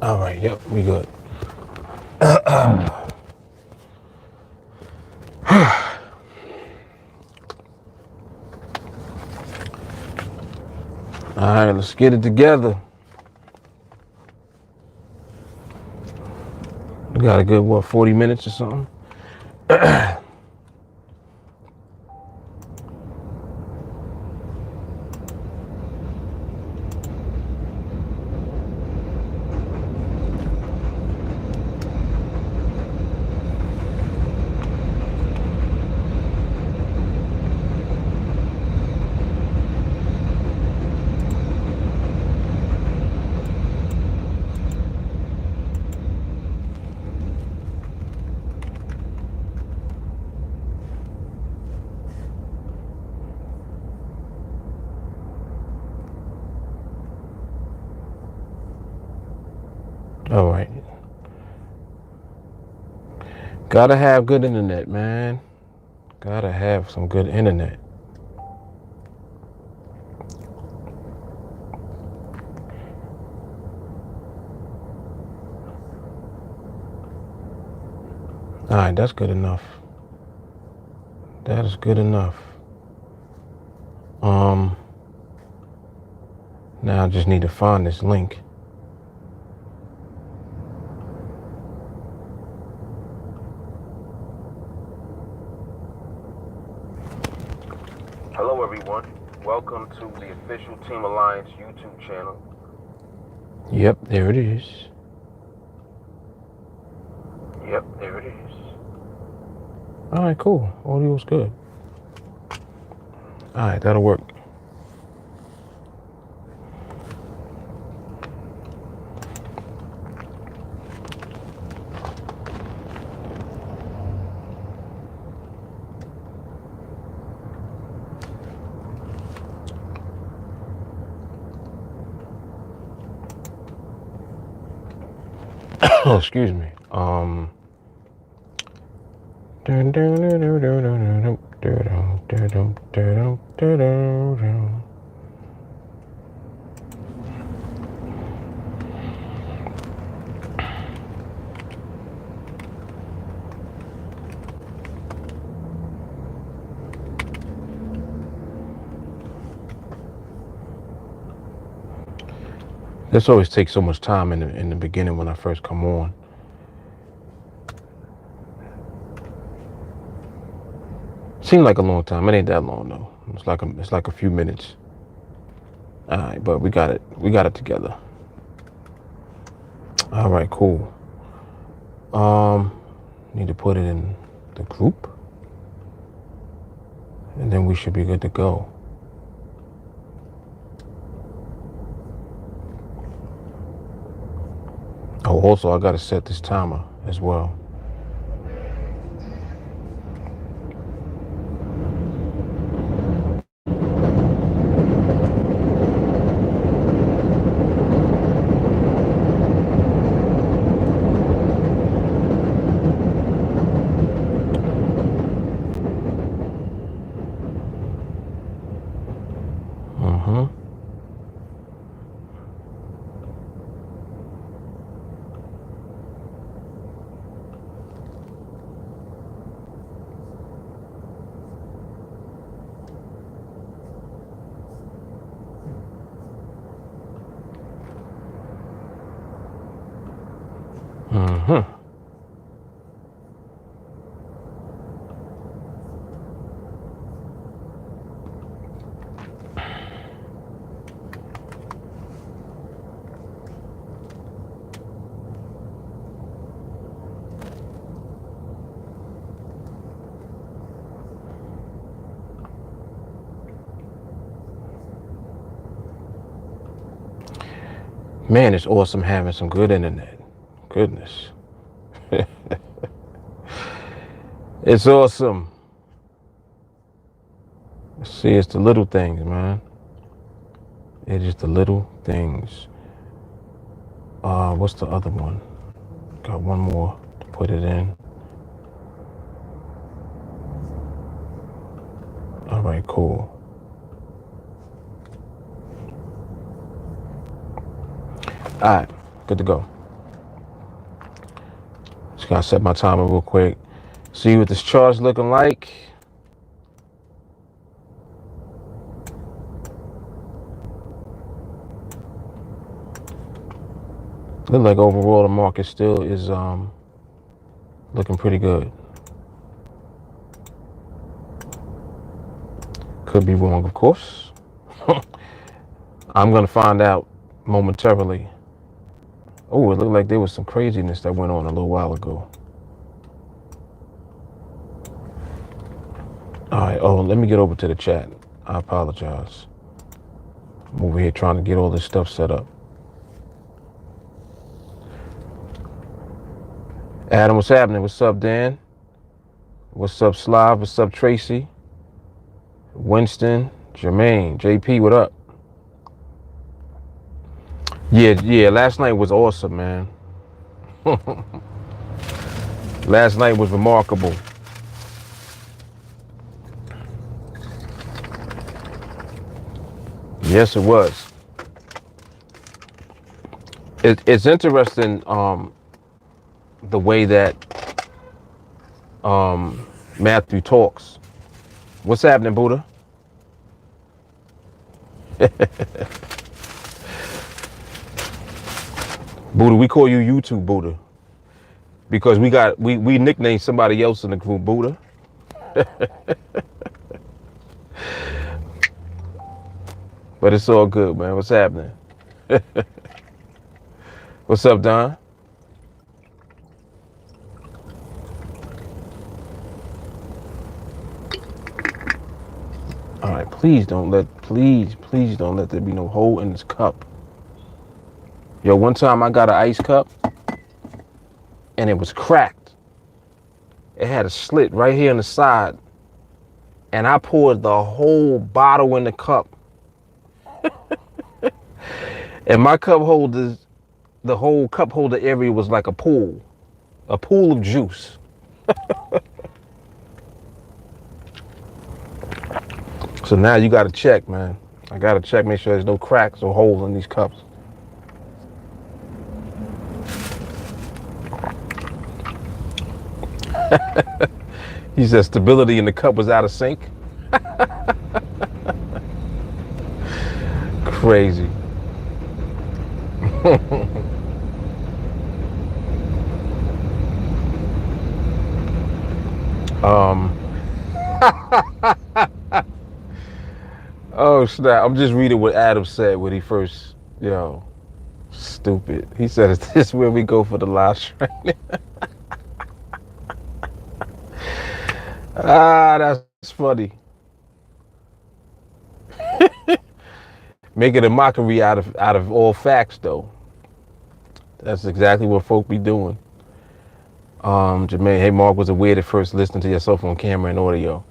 All right, yep, we good. All right, let's get it together. We got a good, 40 minutes or something? All right. Gotta have good internet, man. Gotta have some good internet. All right, that's good enough. That is good enough. Now I just need to find this link. Hello everyone. Welcome to the official Team Alliance YouTube channel. Yep, there it is. Yep, there it is. All right, cool. Audio's good. All right, that'll work. Oh, excuse me. This always takes so much time in the beginning when I first come on. Seemed like a long time. It ain't that long though. It's like a few minutes. All right, but we got it. We got it together. All right, cool. Need to put it in the group, and then we should be good to go. Oh, also I gotta set this timer as well. Man, it's awesome having some good internet. Goodness. It's awesome. See, it's the little things, man. It is the little things. What's the other one? Got one more to put it in. All right, cool. All right, good to go. Just gotta set my timer real quick. See what this chart's looking like. Look like overall the market still is looking pretty good. Could be wrong, of course. I'm gonna find out momentarily. Oh, it looked like there was some craziness that went on a little while ago. All right, oh, let me get over to the chat. I apologize. I'm over here trying to get all this stuff set up. Adam, what's happening? What's up, Dan? What's up, Slav? What's up, Tracy? Winston, Jermaine, JP, what up? Yeah, last night was awesome, man. Last night was remarkable. Yes, it was. It's interesting the way that Matthew talks. What's happening, Buddha? Buddha, we call you YouTube Buddha because we nicknamed somebody else in the group Buddha. But it's all good, man. What's happening? What's up, Don? All right, please don't let there be no hole in this cup. Yo, one time I got an ice cup and it was cracked. It had a slit right here on the side, and I poured the whole bottle in the cup. And my cup holders, the whole cup holder area was like a pool of juice. So now you gotta check, man. I gotta check, make sure there's no cracks or holes in these cups. He said stability in the cup was out of sync. Crazy. Oh snap, I'm just reading what Adam said when he first, stupid. He said, is this where we go for the live stream? That's funny. Making a mockery out of all facts, though. That's exactly what folk be doing. Jermaine, hey, Mark was aware at first listening to yourself on camera and audio.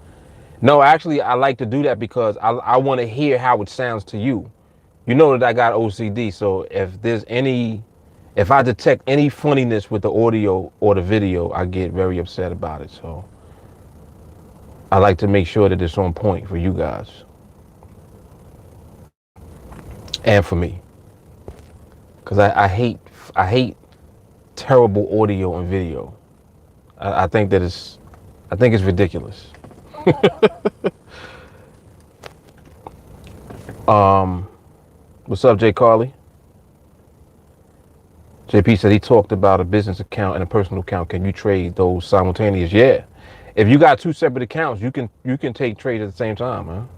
No, actually, I like to do that because I want to hear how it sounds to you. You know that I got OCD, so if I detect any funniness with the audio or the video, I get very upset about it. So I like to make sure that it's on point for you guys and for me, because I hate terrible audio and video. I think it's ridiculous. What's up, Jay Carly? JP said he talked about a business account and a personal account. Can you trade those simultaneous? Yeah. If you got two separate accounts, you can take trades at the same time, man.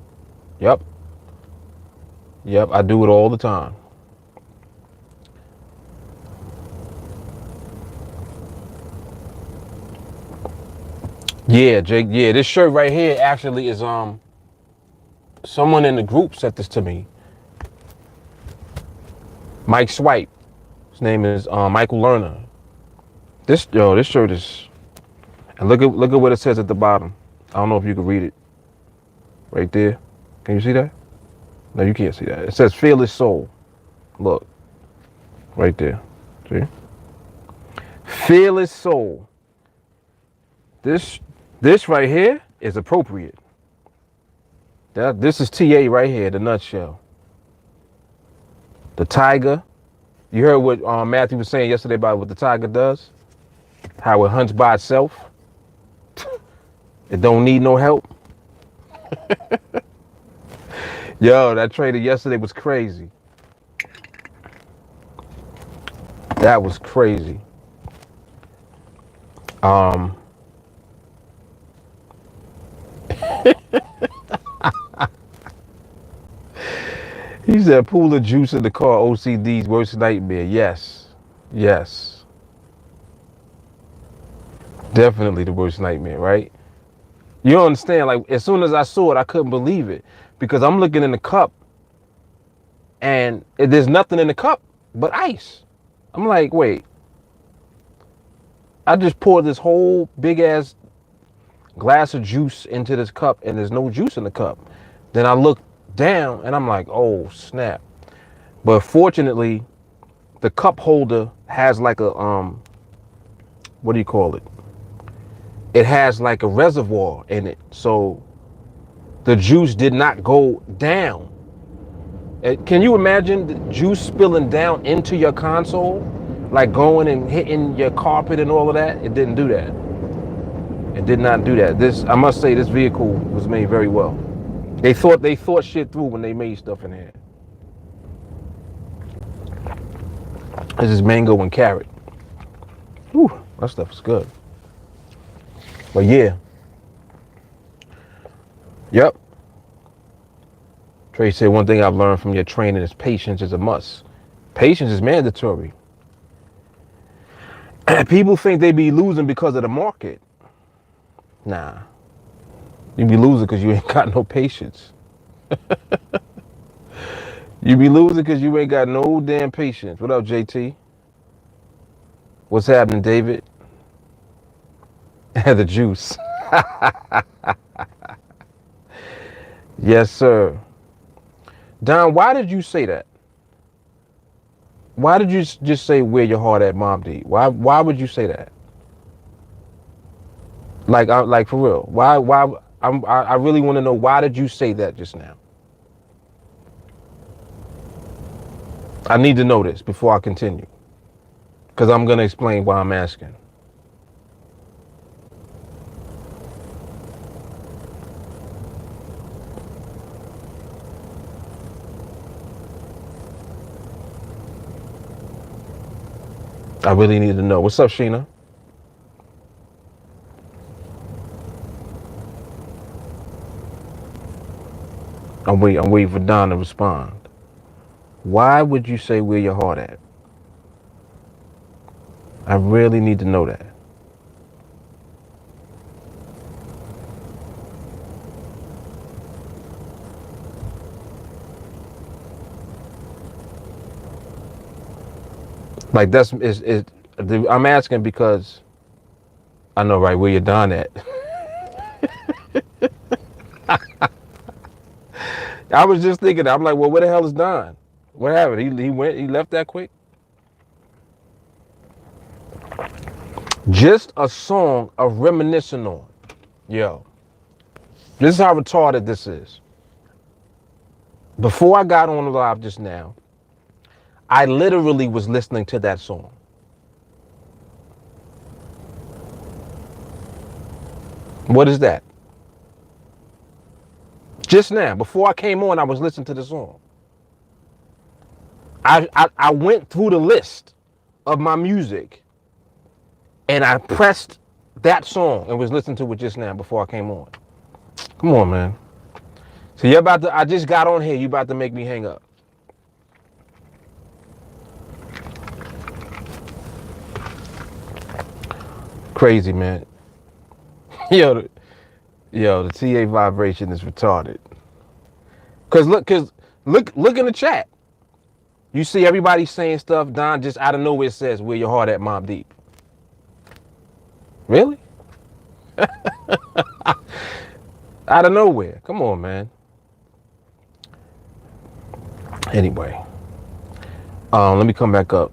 Yep, I do it all the time. Yeah, Jake. Yeah, this shirt right here actually is someone in the group sent this to me. Mike Swipe. His name is Michael Lerner. This shirt is, and look at what it says at the bottom. I don't know if you can read it. Right there. Can you see that? No, you can't see that. It says Fearless Soul. Look. Right there. See? Fearless Soul. This right here is appropriate. This is TA right here, the nutshell. The tiger. You heard what Matthew was saying yesterday about what the tiger does? How it hunts by itself. It don't need no help. Yo, that trader yesterday was crazy. That was crazy. He said, pool of juice in the car, OCD's worst nightmare. Yes. Yes. Definitely the worst nightmare, right? You don't understand, like, as soon as I saw it, I couldn't believe it. Because I'm looking in the cup, and there's nothing in the cup but ice. I'm like, wait. I just poured this whole big-ass glass of juice into this cup, and there's no juice in the cup. Then I look down, and I'm like, oh, snap. But fortunately, the cup holder has like a, what do you call it? It has like a reservoir in it. So the juice did not go down. Can you imagine the juice spilling down into your console? Like going and hitting your carpet and all of that? It didn't do that. It did not do that. I must say, this vehicle was made very well. They thought shit through when they made stuff in here. This is mango and carrot. Whew, that stuff is good. But yeah. Yep. Trey said, one thing I've learned from your training is patience is a must. Patience is mandatory. People think they be losing because of the market. Nah. You be losing because you ain't got no patience. You be losing because you ain't got no damn patience. What up, JT? What's happening, David? The juice. Yes, sir. Don, why did you say that? Why did you just say where your heart at, Mom D? Why would you say that? Like for real. Why I really want to know, why did you say that just now? I need to know this before I continue, because I'm going to explain why I'm asking. I really need to know. What's up, Sheena? I'm waiting for Don to respond. Why would you say where your heart at? I really need to know that. Like I'm asking because I know, right, where you're Don at. I was just thinking, I'm like, well, where the hell is Don? What happened? He left that quick? Just a song of reminiscing on. Yo, this is how retarded this is. Before I got on live just now, I literally was listening to that song. What is that? Just now, before I came on, I was listening to the song. I went through the list of my music, and I pressed that song and was listening to it just now before I came on. Come on, man. So you're about to, I just got on here, you about to make me hang up. Crazy, man. Yo, the TA vibration is retarded. Cause look in the chat. You see everybody saying stuff. Don just out of nowhere says, where your heart at, Mob Deep. Really? Out of nowhere. Come on, man. Anyway. Let me come back up.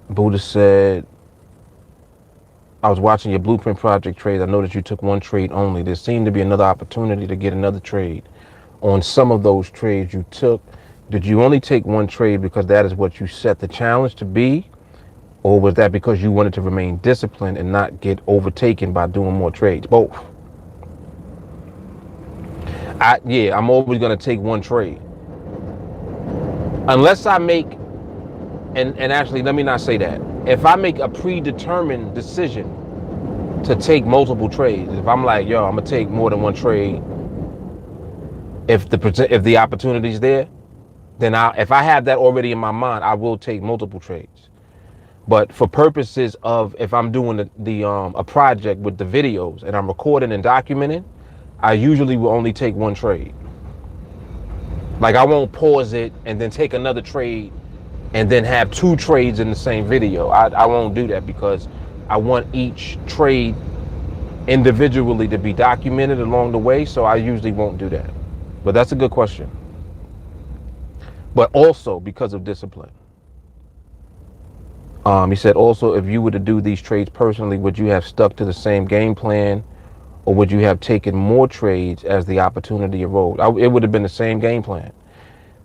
Buddha said, I was watching your Blueprint Project trade. I noticed you took one trade only. There seemed to be another opportunity to get another trade. On some of those trades you took, did you only take one trade because that is what you set the challenge to be? Or was that because you wanted to remain disciplined and not get overtaken by doing more trades? Both. I'm always going to take one trade. Unless I make, and actually, let me not say that. If I make a predetermined decision to take multiple trades, if I'm like, yo, I'm going to take more than one trade, if the opportunity's there, then if I have that already in my mind, I will take multiple trades. But for purposes of if I'm doing a project with the videos and I'm recording and documenting, I usually will only take one trade. Like I won't pause it and then take another trade and then have two trades in the same video. I won't do that because I want each trade individually to be documented along the way. So I usually won't do that. But that's a good question. But also because of discipline. He said also, if you were to do these trades personally, would you have stuck to the same game plan, or would you have taken more trades as the opportunity arose? It would have been the same game plan.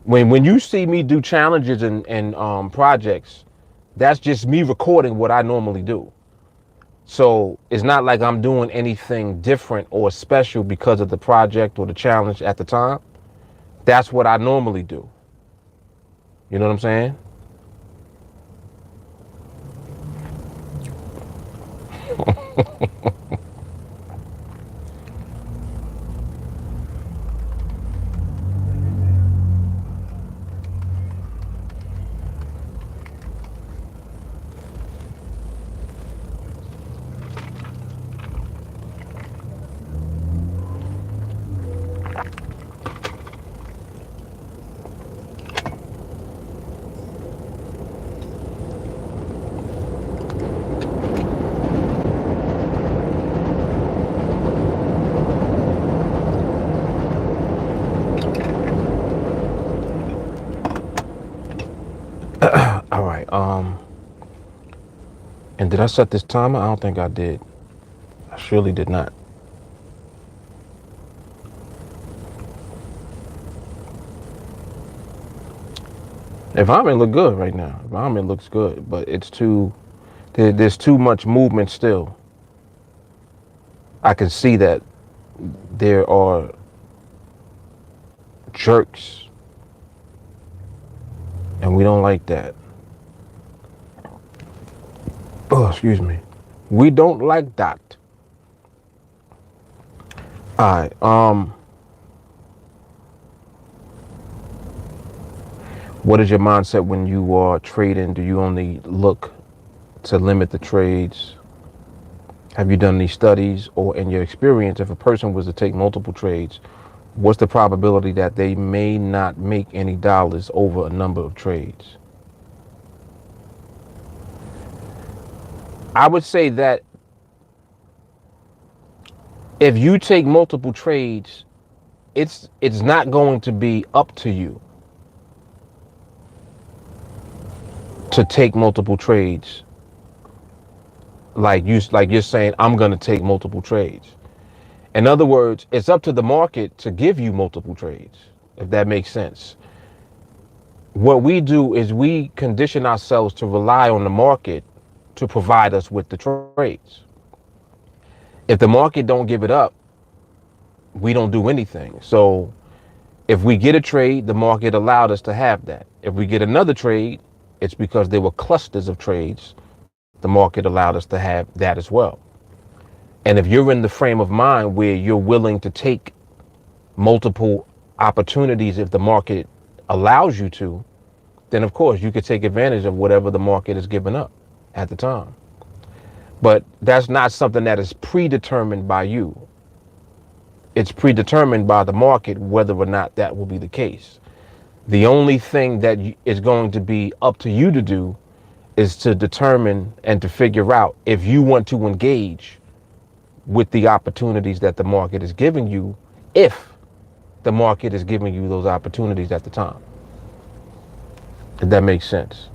When you see me do challenges and projects, that's just me recording what I normally do. So it's not like I'm doing anything different or special because of the project or the challenge at the time. That's what I normally do. You know what I'm saying? All right. And did I set this timer? I don't think I did. I surely did not. Environment look good right now. Environment looks good, but it's there's too much movement still. I can see that there are jerks, and we don't like that. Oh, excuse me. We don't like that. All right. What is your mindset when you are trading? Do you only look to limit the trades? Have you done these studies, or in your experience, if a person was to take multiple trades, what's the probability that they may not make any dollars over a number of trades? I would say that if you take multiple trades, it's not going to be up to you to take multiple trades. Like you're saying, I'm going to take multiple trades. In other words, it's up to the market to give you multiple trades, if that makes sense. What we do is we condition ourselves to rely on the market to provide us with the trades. If the market don't give it up, we don't do anything. So if we get a trade, the market allowed us to have that. If we get another trade, it's because there were clusters of trades. The market allowed us to have that as well. And if you're in the frame of mind where you're willing to take multiple opportunities if the market allows you to, then of course you could take advantage of whatever the market is giving up at the time. But that's not something that is predetermined by you. It's predetermined by the market whether or not that will be the case. The only thing that is going to be up to you to do is to determine and to figure out if you want to engage with the opportunities that the market is giving you, if the market is giving you those opportunities at the time. If that makes sense.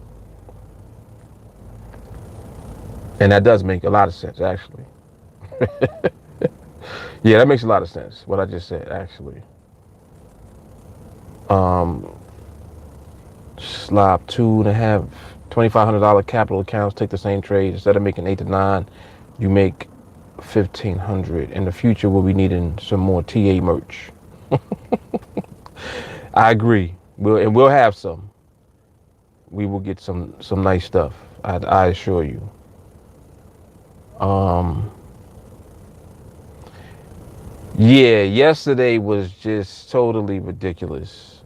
And that does make a lot of sense, actually. Yeah, that makes a lot of sense, what I just said, actually. Slop 2.5 $2,500 capital accounts take the same trade. Instead of making 8 to 9, you make 1,500. In the future, we'll be needing some more TA merch. I agree. We'll have some. We will get some nice stuff. I assure you. Yeah, yesterday was just totally ridiculous.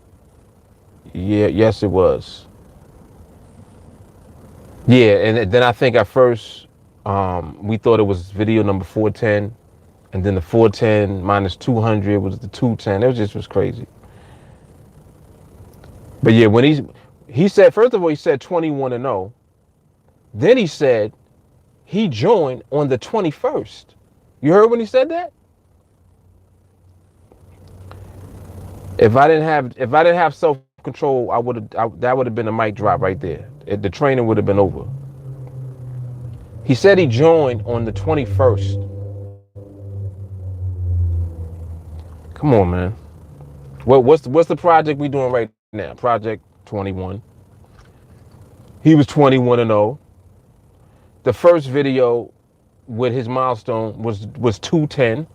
Yeah, yes, it was. Yeah, and then I think at first we thought it was video number 410, and then the 410 minus 200 was the 210. It was crazy. But yeah, when he said, first of all, he said 21-0. Then he said he joined on the 21st. You heard when he said that? If I didn't have self-control, that would have been a mic drop right there. The training would have been over. He said he joined on the 21st. Come on, man. What's the project we doing right now? Project 21. He was 21-0. The first video with his milestone was 210.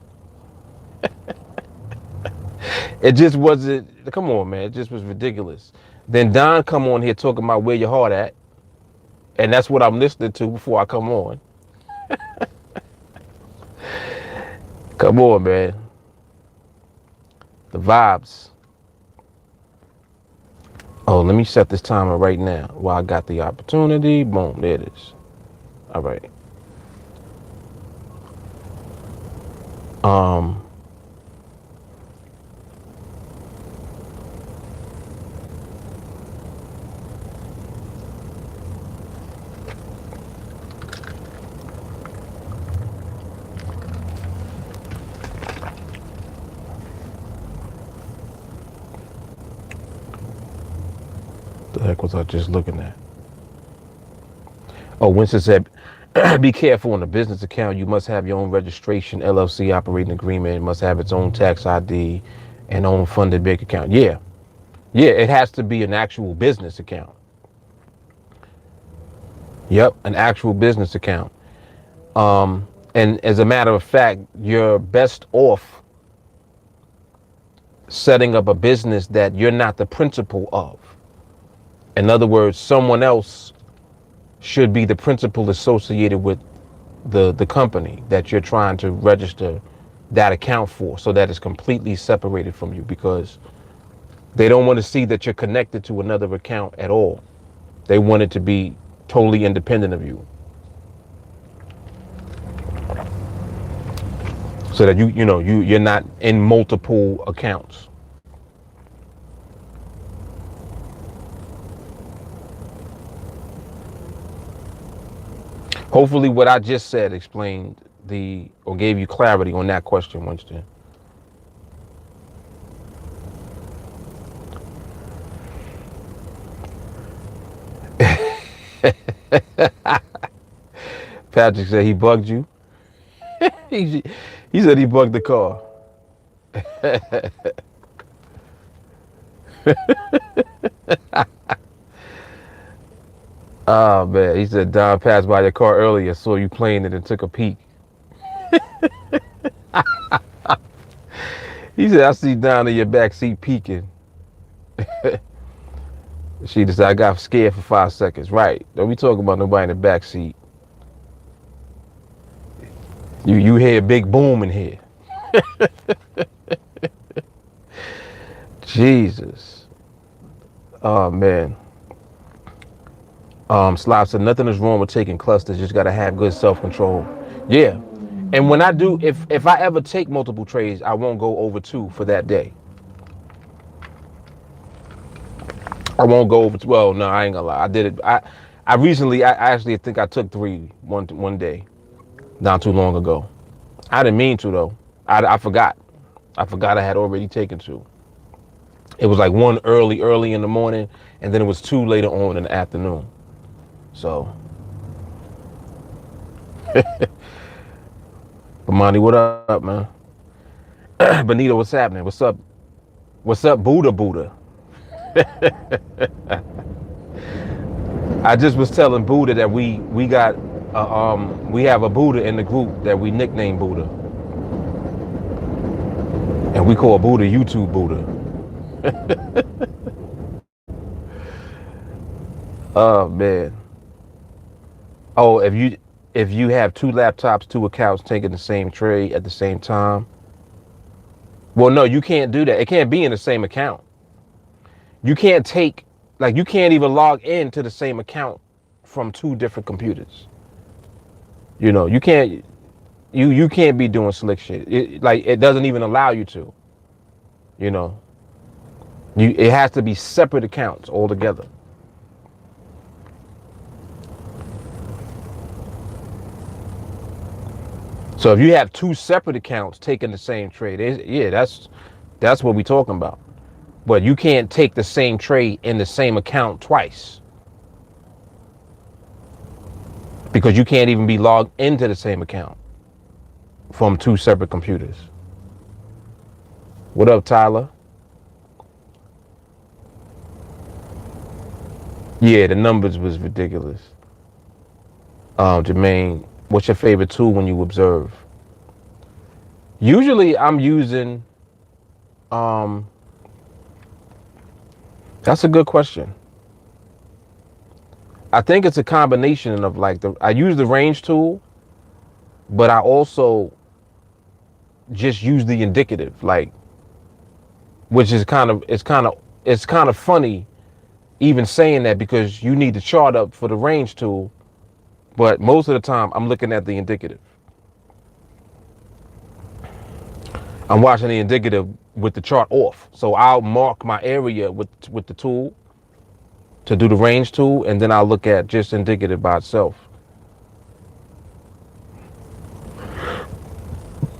It just wasn't. Come on, man. It just was ridiculous. Then Don come on here talking about where your heart at, and that's what I'm listening to before I come on. Come on, man. The vibes. Oh, let me set this timer right now while I got the opportunity. Boom, there it is. All right. The heck was I just looking at? Oh, Winston said, be careful on a business account. You must have your own registration, LLC operating agreement. It must have its own tax ID and own funded bank account. Yeah. Yeah, it has to be an actual business account. Yep, an actual business account. And as a matter of fact, you're best off setting up a business that you're not the principal of. In other words, someone else should be the principal associated with the company that you're trying to register that account for, so that it's completely separated from you, because they don't want to see that you're connected to another account at all. They want it to be totally independent of you, so that you're not in multiple accounts. Hopefully what I just said explained or gave you clarity on that question, Winston. Patrick said he bugged you. he said he bugged the car. Oh man, he said Don passed by your car earlier, saw you playing it and took a peek. He said, I see Don in your back seat peeking. She just said, I got scared for 5 seconds. Right. Don't be talking about nobody in the back seat. You hear a big boom in here. Jesus. Oh man. Slop said nothing is wrong with taking clusters, just gotta have good self-control. Yeah. And when I do, if I ever take multiple trades, I won't go over 2 for that day. I won't go over 2. Well, no, I ain't gonna lie. I did it. I actually think I took 3 one day, not too long ago. I didn't mean to though. I forgot. I forgot I had already taken 2. It was like 1 early in the morning, and then it was 2 later on in the afternoon. So, Amani, what up, man? Benito, what's happening? What's up? What's up, Buddha? I just was telling Buddha that we got we have a Buddha in the group that we nickname Buddha, and we call Buddha YouTube Buddha. Oh man. Oh, if you have two laptops, two accounts taking the same trade at the same time. Well, no, you can't do that. It can't be in the same account. You can't take, like, you can't even log in to the same account from two different computers. You know, you can't be doing slick shit. It doesn't even allow you to. You know, it has to be separate accounts altogether. So if you have two separate accounts taking the same trade, yeah, that's what we're talking about. But you can't take the same trade in the same account twice, because you can't even be logged into the same account from two separate computers. What up, Tyler? Yeah, the numbers was ridiculous. Jermaine, what's your favorite tool when you observe? Usually I'm using, that's a good question. I think it's a combination of, like, I use the range tool, but I also just use the indicative, like, which is it's kind of funny even saying that, because you need the chart up for the range tool, but most of the time I'm looking at the indicative. I'm watching the indicative with the chart off. So I'll mark my area with the tool to do the range tool, and then I'll look at just indicative by itself.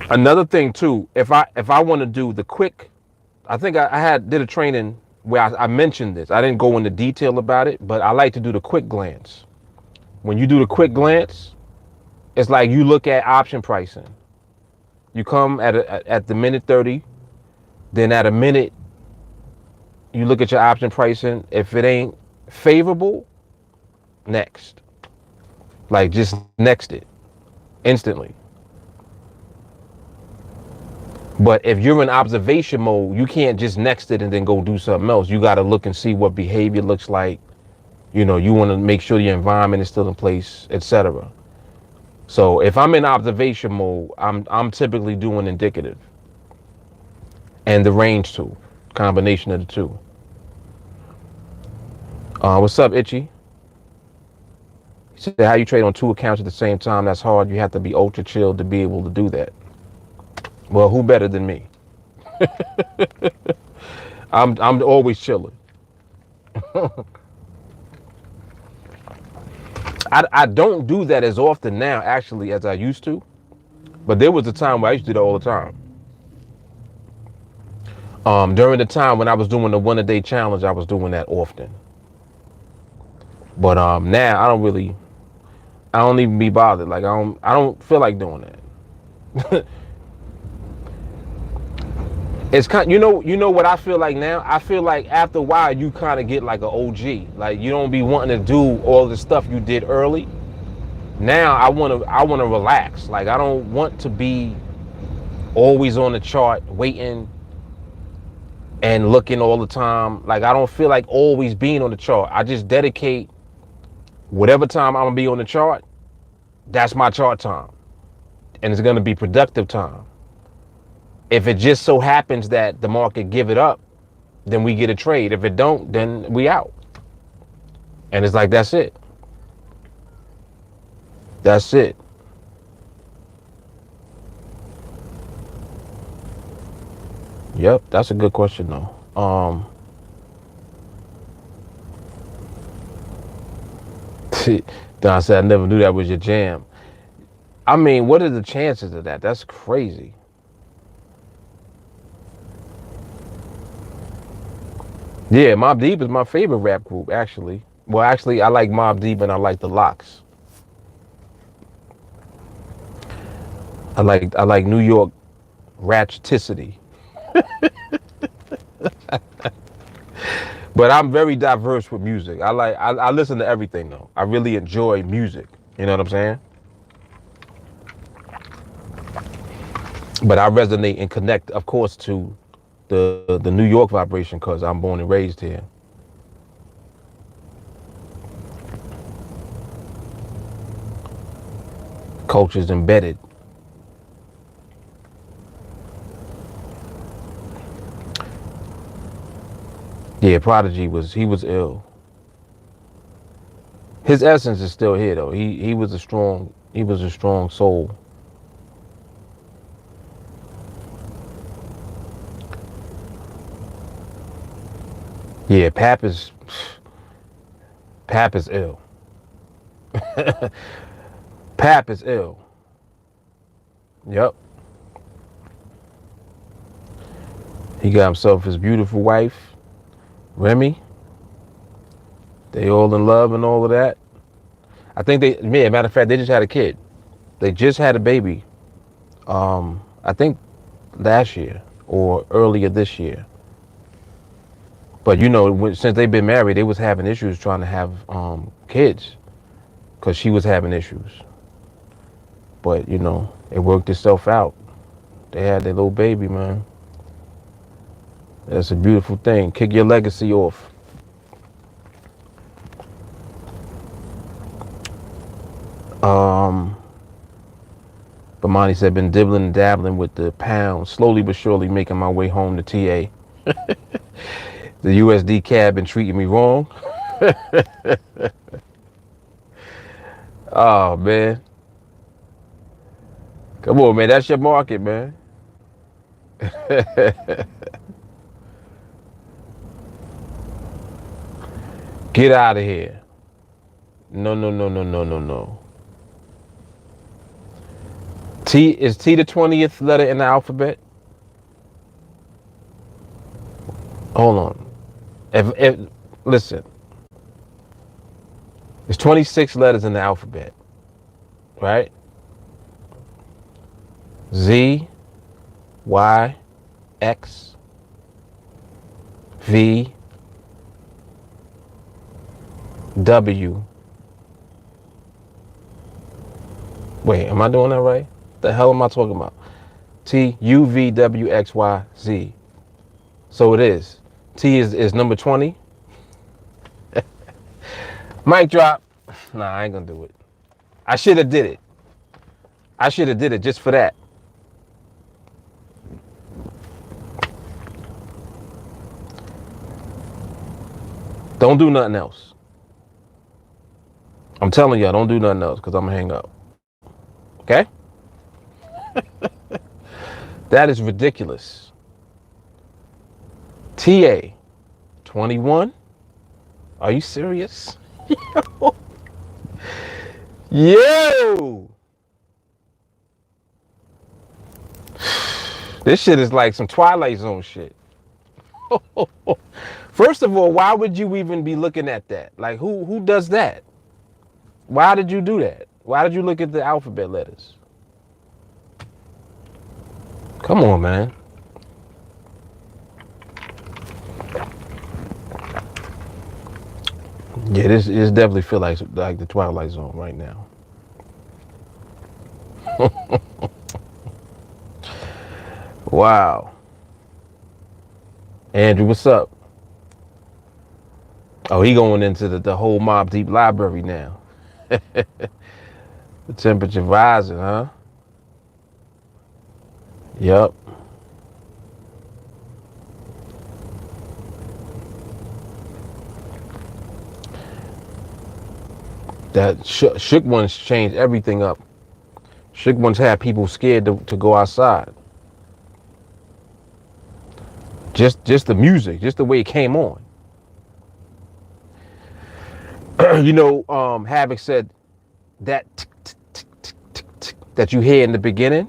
Another thing too, if I want to do the quick, I think I did a training where I mentioned this. I didn't go into detail about it, but I like to do the quick glance. When you do the quick glance, it's like you look at option pricing. You come at the minute 30, then at a minute, you look at your option pricing. If it ain't favorable, next. Like, just next it instantly. But if you're in observation mode, you can't just next it and then go do something else. You got to look and see what behavior looks like. You know, you want to make sure your environment is still in place, etc. So if I'm in observation mode, I'm typically doing indicative and the range tool, combination of the two. What's up, Itchy? He said, how you trade on two accounts at the same time? That's hard. You have to be ultra chilled to be able to do that. Well, who better than me? I'm always chilling. I don't do that as often now, actually, as I used to. But there was a time where I used to do that all the time. During the time when I was doing the 1-a-day challenge, I was doing that often. But now I don't even be bothered. Like, I don't feel like doing that. It's kind, you know what I feel like now? I feel like after a while you kind of get like an OG. Like, you don't be wanting to do all the stuff you did early. Now I want to relax. Like, I don't want to be always on the chart waiting and looking all the time. Like, I don't feel like always being on the chart. I just dedicate whatever time I'm gonna be on the chart. That's my chart time, and it's gonna be productive time. If it just so happens that the market give it up, then we get a trade. If it don't, then we out. And it's like, that's it. That's it. Yep, that's a good question though. Don said, I never knew that was your jam. I mean, what are the chances of that? That's crazy. Yeah, Mobb Deep is my favorite rap group, actually. Well, actually, I like Mobb Deep and I like the Lox. I like New York Ratcheticity. But I'm very diverse with music. I listen to everything though. I really enjoy music. You know what I'm saying? But I resonate and connect, of course, to the New York vibration because I'm born and raised here. Culture's embedded. Yeah, Prodigy was ill. His essence is still here though. He was a strong soul. Yeah, Pap is ill. Pap is ill. Yep. He got himself his beautiful wife, Remy. They all in love and all of that. I think matter of fact, they just had a kid. They just had a baby. I think last year or earlier this year. But you know, since they've been married, they was having issues trying to have kids because she was having issues. But you know, it worked itself out. They had their little baby, man. That's a beautiful thing. Kick your legacy off. Bimani said, been dibbling and dabbling with the pound, slowly but surely making my way home to TA. The USD cab been treating me wrong. Oh, man. Come on, man. That's your market, man. Get out of here. No, no, no, no, no, no, no. Is T the 20th letter in the alphabet? Hold on. If listen, there's 26 letters in the alphabet, right? Z, Y, X, V, W. Wait, am I doing that right? The hell am I talking about? T, U, V, W, X, Y, Z. So it is. T is number 20. Mic drop. Nah, I ain't gonna do it. I should have did it. I should have did it just for that. Don't do nothing else. I'm telling y'all, don't do nothing else because I'm gonna hang up. Okay? That is ridiculous. TA 21? Are you serious? Yo! This shit is like some Twilight Zone shit. First of all, why would you even be looking at that? Like, who does that? Why did you do that? Why did you look at the alphabet letters? Come on, man. Yeah, this definitely feel like the Twilight Zone right now. Wow. Andrew, what's up? Oh, he going into the whole Mob Deep library now. The temperature rising, huh? Yep. That shook ones changed everything up. Shook ones had people scared to go outside. Just the music, just the way it came on. You know, Havoc said that that you hear in the beginning.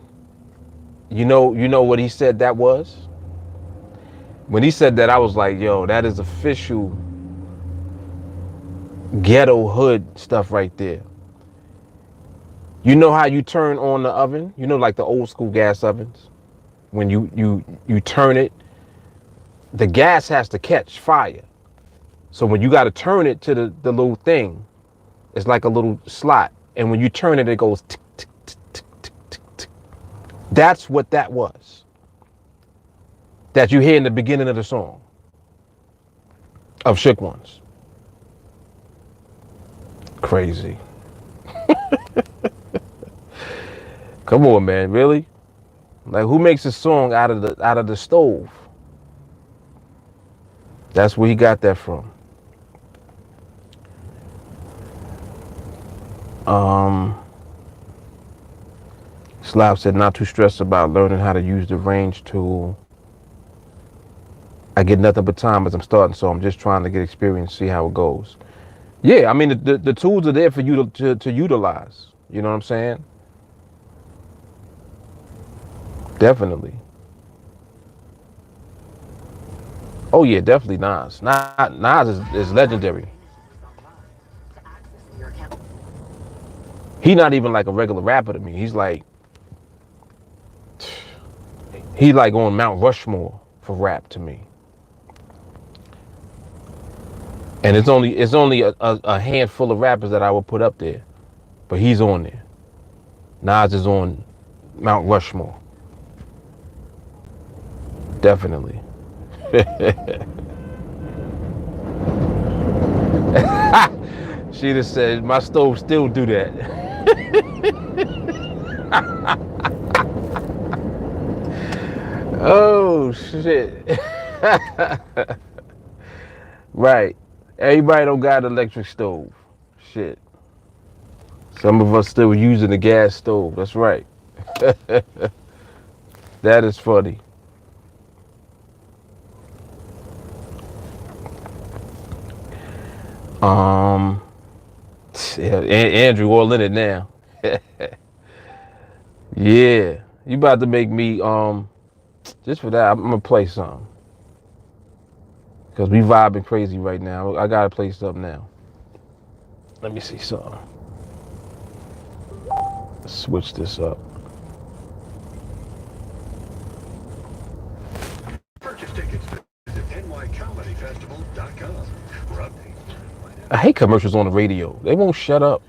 You know what he said that was? When he said that, I was like, yo, that is official ghetto hood stuff right there. You know how you turn on the oven? You know, like the old school gas ovens? When you turn it, the gas has to catch fire. So when you got to turn it to the little thing, it's like a little slot. And when you turn it, it goes tick, tick, tick, tick, tick, tick, tick. That's what that was. That you hear in the beginning of the song of Shook Ones. Crazy. Come on, man, really? Like, who makes a song out of the stove? That's where he got that from. Slav said, not too stressed about learning how to use the range tool. I get nothing but time as I'm starting, so I'm just trying to get experience, see how it goes. Yeah, I mean, the tools are there for you to utilize. You know what I'm saying? Definitely. Oh, yeah, definitely Nas. Nas is legendary. He not even like a regular rapper to me. He like on Mount Rushmore for rap to me. And it's only a handful of rappers that I would put up there, but he's on there. Nas is on Mount Rushmore. Definitely. She just said, my stove still do that. Oh, shit. Right. Everybody don't got an electric stove. Shit. Some of us still using the gas stove. That's right. That is funny. Yeah, Andrew all in it now. Yeah, you about to make me just for that I'm gonna play something because we vibing crazy right now. I gotta play something now. Let me see something. Let's switch this up. Purchase tickets. Visit nycomedyfestival.com. I hate commercials on the radio. They won't shut up.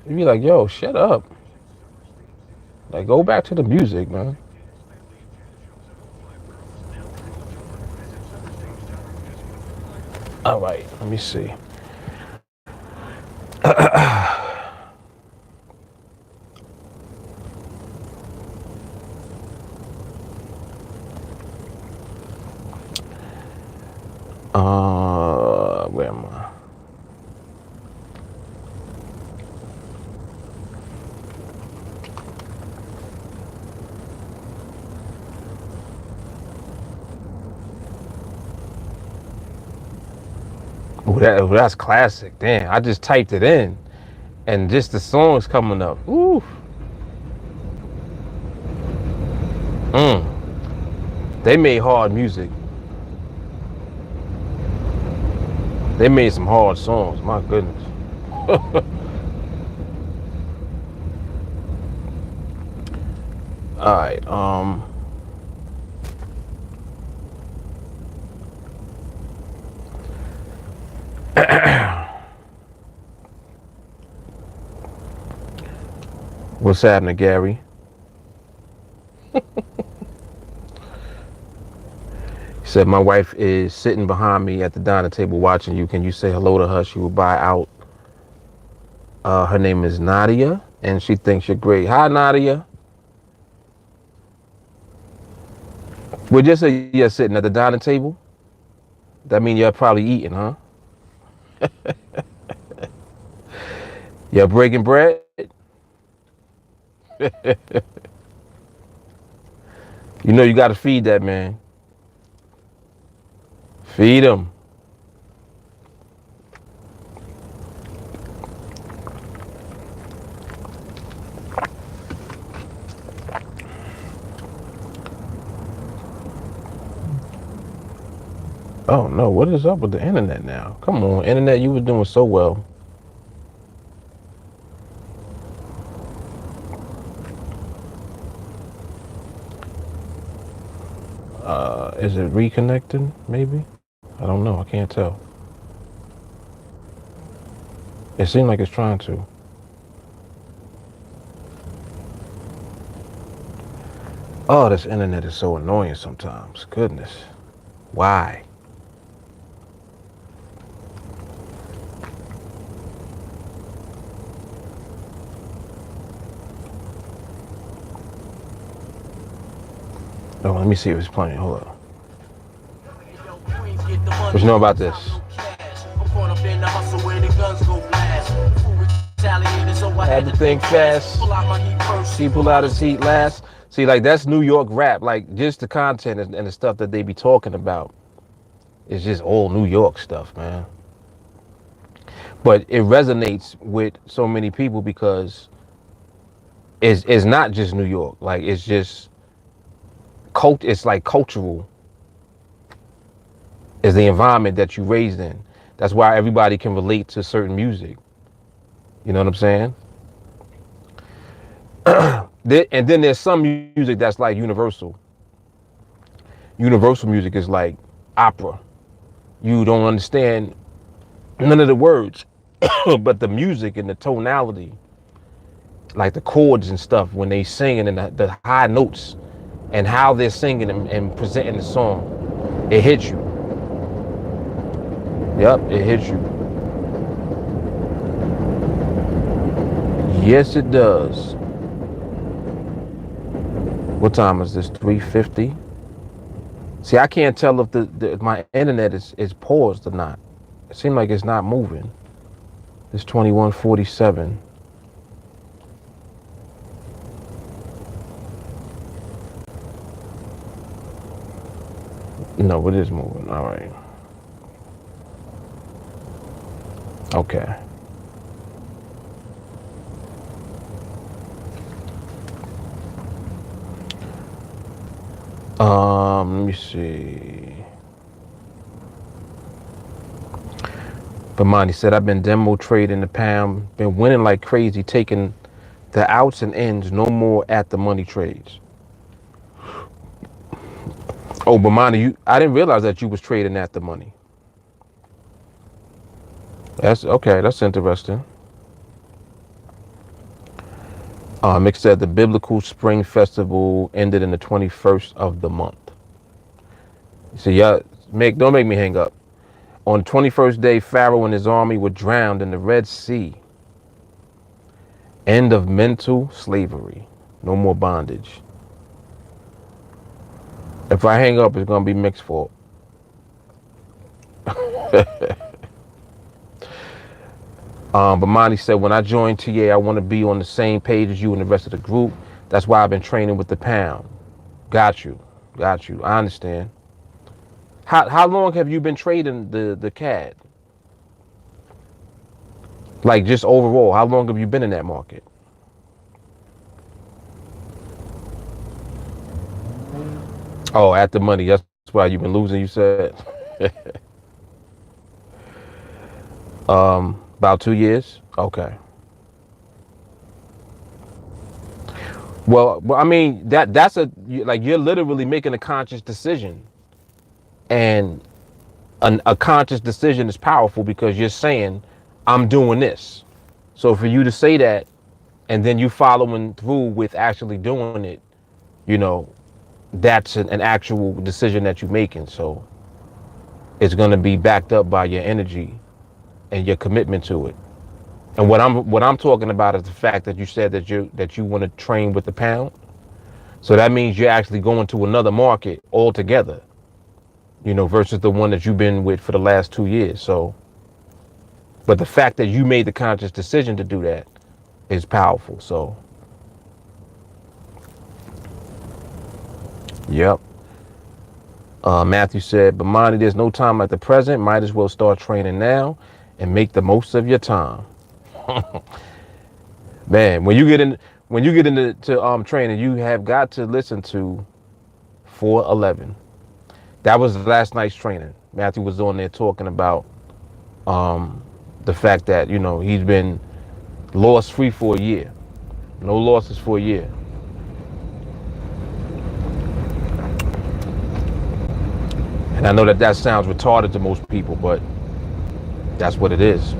You be like, yo, shut up. Like, go back to the music, man. All right, let me see. Where am I? Oh, that's classic. Damn, I just typed it in, and just the song's coming up. Ooh. They made hard music. They made some hard songs. My goodness. All right. What's happening, Gary? He said, my wife is sitting behind me at the dining table watching you. Can you say hello to her? She will buy out. Her name is Nadia, and she thinks you're great. Hi, Nadia. Well, just say you're sitting at the dining table. That means you're probably eating, huh? You're breaking bread? You know you got to feed that man. Feed him. Oh no, what is up with the internet now? Come on, internet, you were doing so well. Is it reconnecting, maybe? I don't know, I can't tell. It seemed like it's trying to. Oh, this internet is so annoying sometimes. Goodness. Why? Oh, let me see if it's playing. Hold up. What you know about this? Had to think fast. He pull out his heat last. See, like that's New York rap. Like just the content and the stuff that they be talking about is just all New York stuff, man. But it resonates with so many people because it's not just New York. Like it's just it's like cultural. Is the environment that you raised in. That's why everybody can relate to certain music. You know what I'm saying? And then there's some music that's like universal. Universal music is like opera. You don't understand none of the words, but the music and the tonality, like the chords and stuff when they singing and the high notes and how they're singing and presenting the song, it hits you. Yep, it hits you. Yes, it does. What time is this? 3:50. See, I can't tell if my internet is paused or not. It seems like it's not moving. It's 21:47. No, it is moving. All right. Okay. Let me see. Bimani said, I've been demo trading the pound, been winning like crazy, taking the outs and ins, no more at the money trades. Oh, Bimani, I didn't realize that you was trading at the money. That's okay. That's interesting. Mick said the biblical spring festival ended in the 21st of the month. So yeah, Mick, don't make me hang up. On the 21st day, Pharaoh and his army were drowned in the Red Sea. End of mental slavery. No more bondage. If I hang up, it's gonna be Mick's fault. But Monty said, when I joined TA, I want to be on the same page as you and the rest of the group. That's why I've been training with the pound. Got you. Got you. I understand. How long have you been trading the CAD? Like just overall, how long have you been in that market? Oh, at the money. That's why you've been losing, you said. About 2 years. Okay. Well, I mean that's like you're literally making a conscious decision, and a conscious decision is powerful because you're saying, I'm doing this. So for you to say that, and then you following through with actually doing it, you know, that's an actual decision that you're making. So it's going to be backed up by your energy and your commitment to it. And what I'm talking about is the fact that you said that you want to train with the pound. So that means you're actually going to another market altogether, you know, versus the one that you've been with for the last 2 years. So, but the fact that you made the conscious decision to do that is powerful. So, yep. Matthew said, but Monty, there's no time like the present. Might as well start training now and make the most of your time. Man, when you get into training, you have got to listen to 411. That was last night's training. Matthew was on there talking about the fact that, you know, he's been loss free for a year. No losses for a year. And I know that sounds retarded to most people, but that's what it is.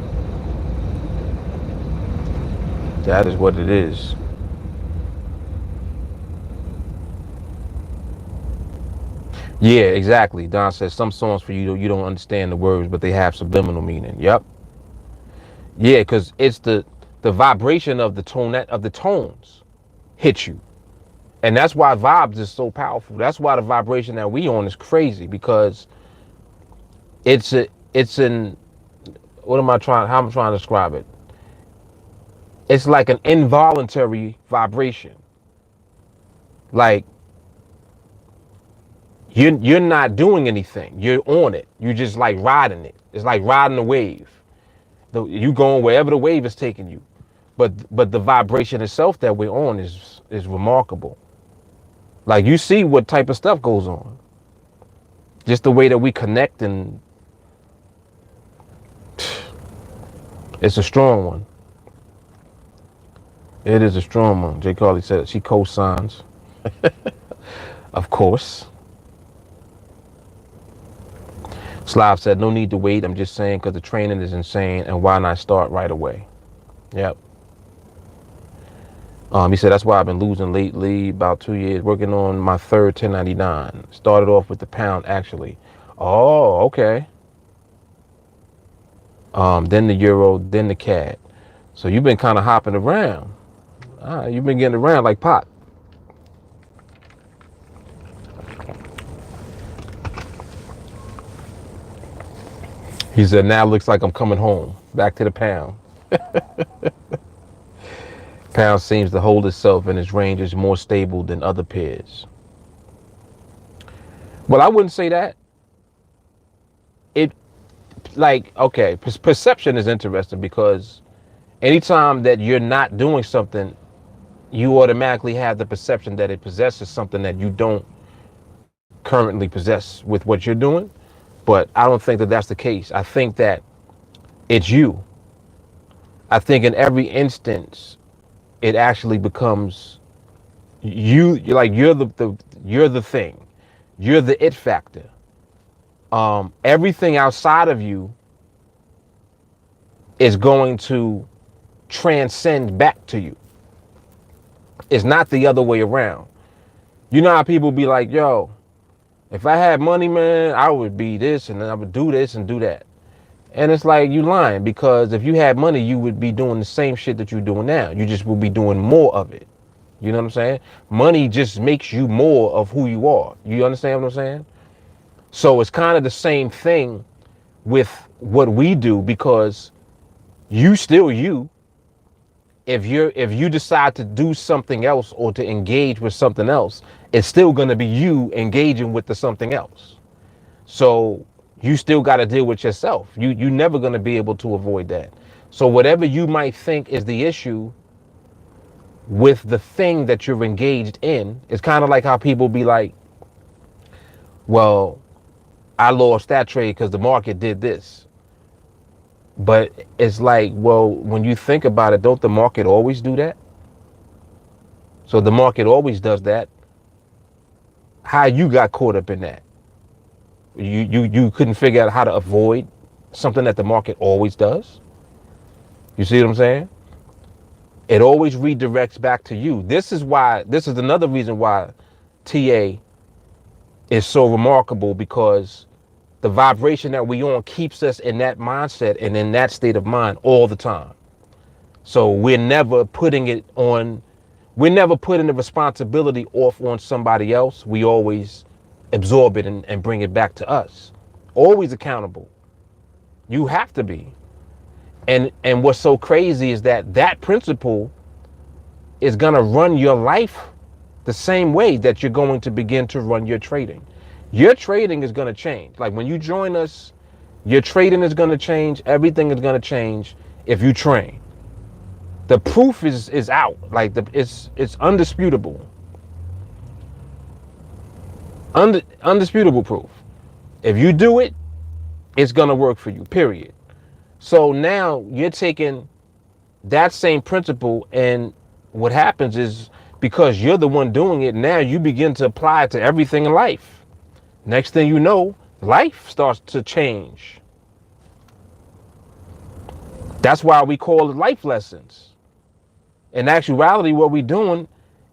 That is what it is. Yeah, exactly. Don says some songs for you don't understand the words, but they have subliminal meaning. Yep. Yeah, because it's the vibration of the tone of the tones hit you, and that's why vibes is so powerful. That's why the vibration that we on is crazy because it's an what am I trying? How am I trying to describe it? It's like an involuntary vibration. Like you're not doing anything. You're on it. You just like riding it. It's like riding a wave. You going wherever the wave is taking you. But the vibration itself that we're on is remarkable. Like you see what type of stuff goes on. Just the way that we connect, and it's a strong one. It is a strong one. Jay Carly said it. She co-signs. Of course. Slav said, no need to wait. I'm just saying because the training is insane, and why not start right away? Yep. He said, that's why I've been losing lately, about 2 years, working on my third 1099. Started off with the pound, actually. Oh, okay. Then the euro, then the CAD. So you've been kind of hopping around. You've been getting around like pot. He said, now it looks like I'm coming home. Back to the pound. Pound seems to hold itself and its range is more stable than other pairs. Well, I wouldn't say that. It, like, okay, perception is interesting because anytime that you're not doing something, you automatically have the perception that it possesses something that you don't currently possess with what you're doing. But I don't think that that's the case. I think that it's you. I think in every instance, it actually becomes you. Like you're the thing. You're the it factor. Everything outside of you is going to transcend back to you. It's not the other way around. You know how people be like, yo, if I had money, man, I would be this and I would do this and do that. And it's like you lying, because if you had money, you would be doing the same shit that you're doing now. You just will be doing more of it. You know what I'm saying? Money just makes you more of who you are. You understand what I'm saying? So it's kind of the same thing with what we do, because you still you. If you decide to do something else or to engage with something else, it's still going to be you engaging with the something else. So you still got to deal with yourself. You're never going to be able to avoid that. So whatever you might think is the issue with the thing that you're engaged in, it's kind of like how people be like, well, I lost that trade because the market did this. But it's like, well, when you think about it, don't the market always do that? So the market always does that. How you got caught up in that? You couldn't figure out how to avoid something that the market always does. You see what I'm saying? It always redirects back to you. This is another reason why TA is so remarkable, because the vibration that we on keeps us in that mindset and in that state of mind all the time. So we're never putting the responsibility off on somebody else. We always absorb it and bring it back to us. Always accountable. You have to be. And what's so crazy is that principle is going to run your life the same way that you're going to begin to run your trading. Your trading is going to change. Like when you join us, your trading is going to change. Everything is going to change if you train. The proof is out. Like it's undisputable. Undisputable proof. If you do it, it's going to work for you, period. So now you're taking that same principle, and what happens is, because you're the one doing it, now you begin to apply it to everything in life. Next thing you know, life starts to change. That's why we call it life lessons. In actuality, what we're doing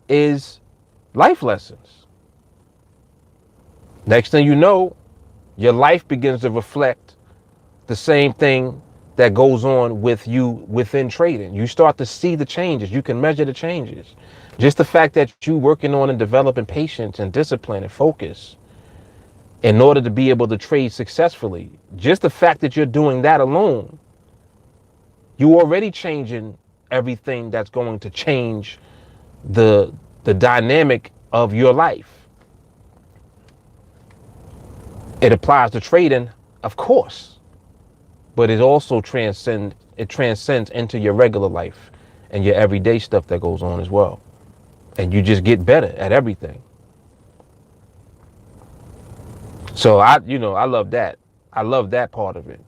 is life lessons. Next thing you know, your life begins to reflect the same thing that goes on with you within trading. You start to see the changes. You can measure the changes. Just the fact that you working on and developing patience and discipline and focus in order to be able to trade successfully. Just the fact that you're doing that alone, you already changing everything that's going to change the dynamic of your life. It applies to trading, of course, but it also transcends into your regular life and your everyday stuff that goes on as well. And you just get better at everything. So I love that. I love that part of it.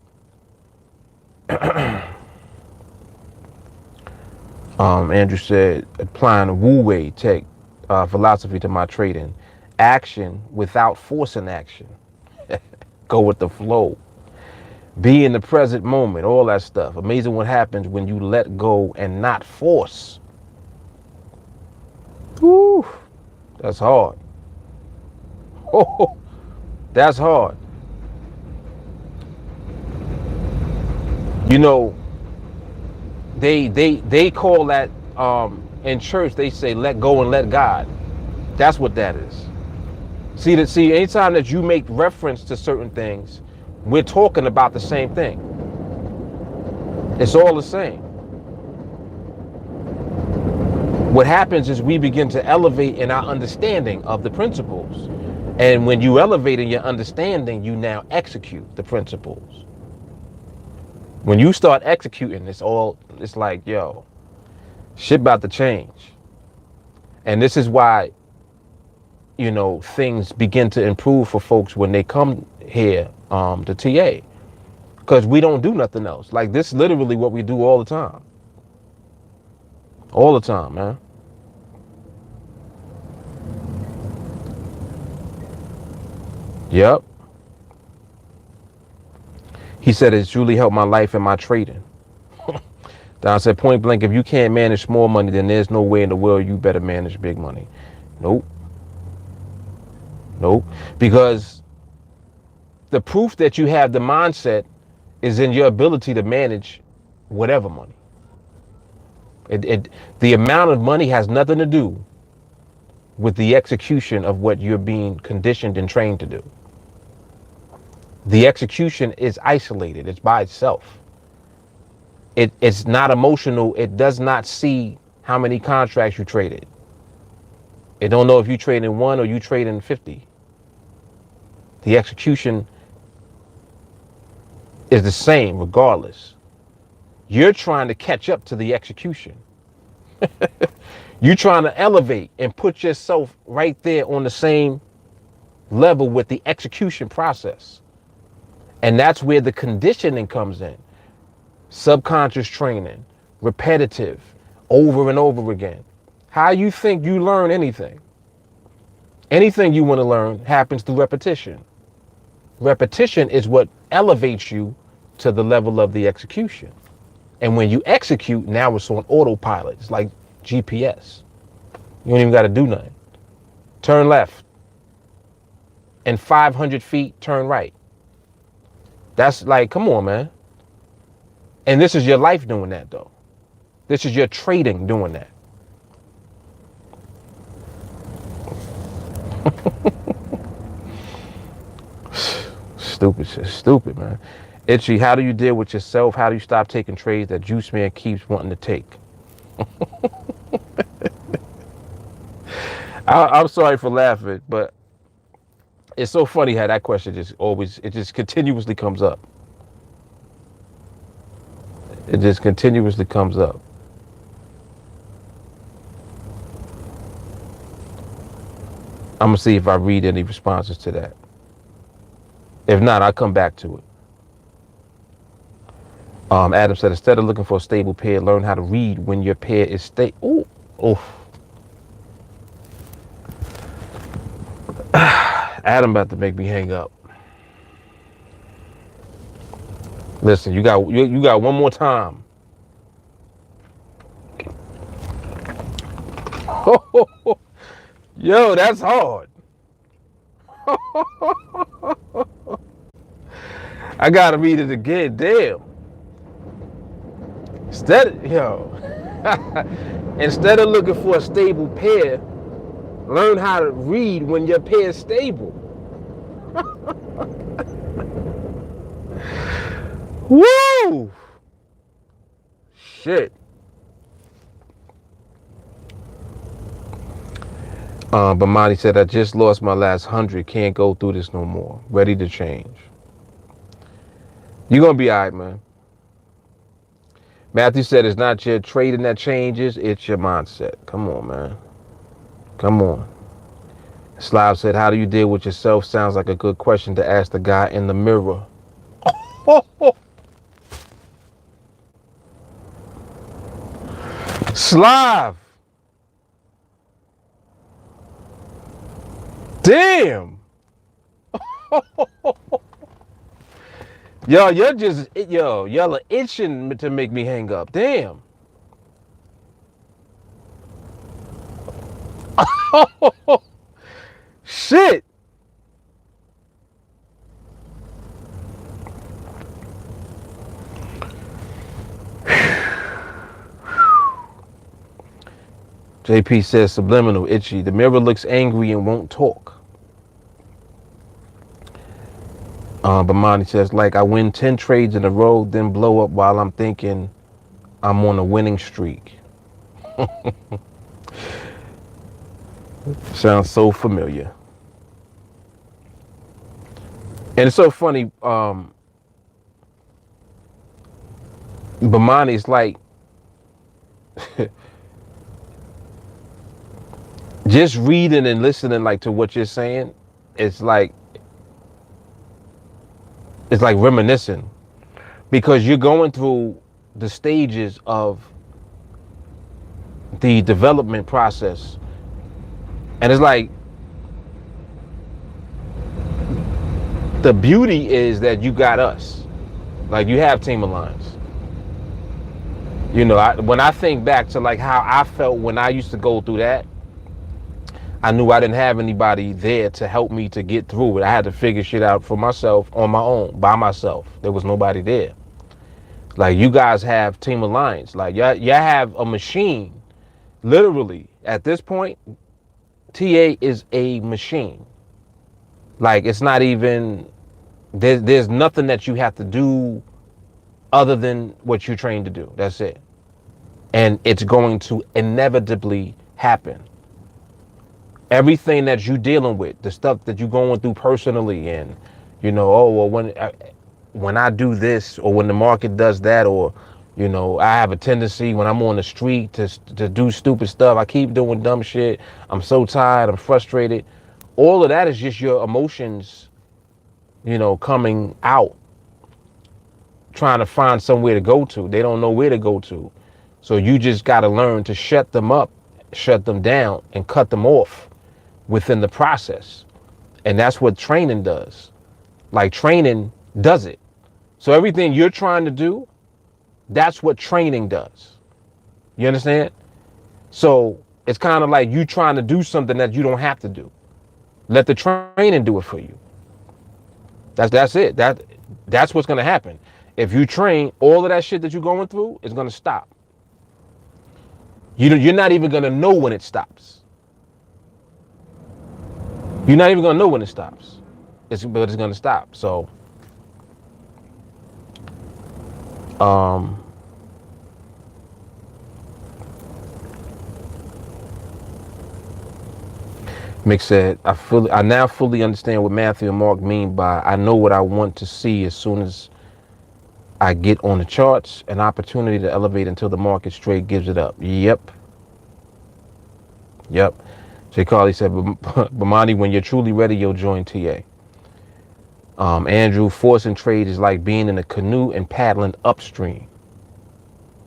Andrew said, applying a Wu Wei tech philosophy to my trading. Action without forcing action. Go with the flow. Be in the present moment, all that stuff. Amazing what happens when you let go and not force. Woo, that's hard. Oh, that's hard. You know, they call that in church, they say let go and let God. That's what that is. See, anytime that you make reference to certain things, we're talking about the same thing. It's all the same. What happens is we begin to elevate in our understanding of the principles. And when you elevate in your understanding, you now execute the principles. When you start executing, it's like, yo, shit about to change. And this is why, things begin to improve for folks when they come here to TA. Because we don't do nothing else. Like, this is literally what we do all the time. All the time, man. Yep. He said it's truly helped my life and my trading. Don said, point blank, if you can't manage small money, then there's no way in the world you better manage big money. Nope. Because the proof that you have the mindset is in your ability to manage whatever money. The amount of money has nothing to do with the execution of what you're being conditioned and trained to do. The execution is isolated. It's by itself. It's not emotional. It does not see how many contracts you traded. It don't know if you trade in 1 or you trade in 50. The execution is the same regardless. You're trying to catch up to the execution. You're trying to elevate and put yourself right there on the same level with the execution process. And that's where the conditioning comes in. Subconscious training, repetitive, over and over again. How you think you learn anything? Anything you want to learn happens through repetition. Repetition is what elevates you to the level of the execution. And when you execute, now it's on autopilot. It's like GPS. You don't even got to do nothing. Turn left. And 500 feet, turn right. That's like, come on, man. And this is your life doing that, though. This is your trading doing that. Stupid, man. Itchy, how do you deal with yourself? How do you stop taking trades that Juice Man keeps wanting to take? I'm sorry for laughing, but it's so funny how that question just continuously comes up. It just continuously comes up. I'm gonna see if I read any responses to that. If not, I'll come back to it. Adam said, instead of looking for a stable pair, learn how to read when your pair is stable. Adam about to make me hang up. Listen, you got one more time. Yo, that's hard. I gotta read it again. Damn. Yo, instead of looking for a stable pair, learn how to read when your pair is stable. Woo! Shit. But Monty said, I just lost my last 100. Can't go through this no more. Ready to change. You're going to be all right, man. Matthew said, it's not your trading that changes, it's your mindset. Come on, man. Come on. Slav said, how do you deal with yourself? Sounds like a good question to ask the guy in the mirror. Slav! Damn! Yo, y'all are itching to make me hang up. Damn. Shit. JP says subliminal, itchy. The mirror looks angry and won't talk. Bamani says, like I win 10 trades in a row, then blow up while I'm thinking I'm on a winning streak. Sounds so familiar. And it's so funny, Bamani's like, just reading and listening like to what you're saying, it's like reminiscing, because you're going through the stages of the development process, and it's like the beauty is that you got us, like you have TeamAlliance. You know, when I think back to like how I felt when I used to go through that, I knew I didn't have anybody there to help me to get through it. I had to figure shit out for myself on my own, by myself. There was nobody there. Like you guys have TeamAlliance. Like y'all have a machine. Literally, at this point, TA is a machine. Like it's not even, there's nothing that you have to do other than what you're trained to do. That's it. And it's going to inevitably happen. Everything that you're dealing with, the stuff that you're going through personally, and you know, oh well, when I do this, or when the market does that, or you know, I have a tendency when I'm on the street to do stupid stuff. I keep doing dumb shit. I'm so tired. I'm frustrated. All of that is just your emotions, you know, coming out, trying to find somewhere to go to. They don't know where to go to. So you just got to learn to shut them up, shut them down, and cut them off within the process. And that's what training does. Like training does it. So everything you're trying to do, that's what training does. You understand? So it's kind of like you trying to do something that you don't have to do. Let the training do it for you. That's it. That's what's going to happen. If you train, all of that shit that you're going through is going to stop. You're not even going to know when it stops. You're not even going to know when it stops. But it's going to stop. So, Mick said, I now fully understand what Matthew and Mark mean by I know what I want to see as soon as I get on the charts, an opportunity to elevate until the market straight gives it up. Yep. Jay Carly said, Bamani, when you're truly ready, you'll join TA. Andrew, forcing trade is like being in a canoe and paddling upstream.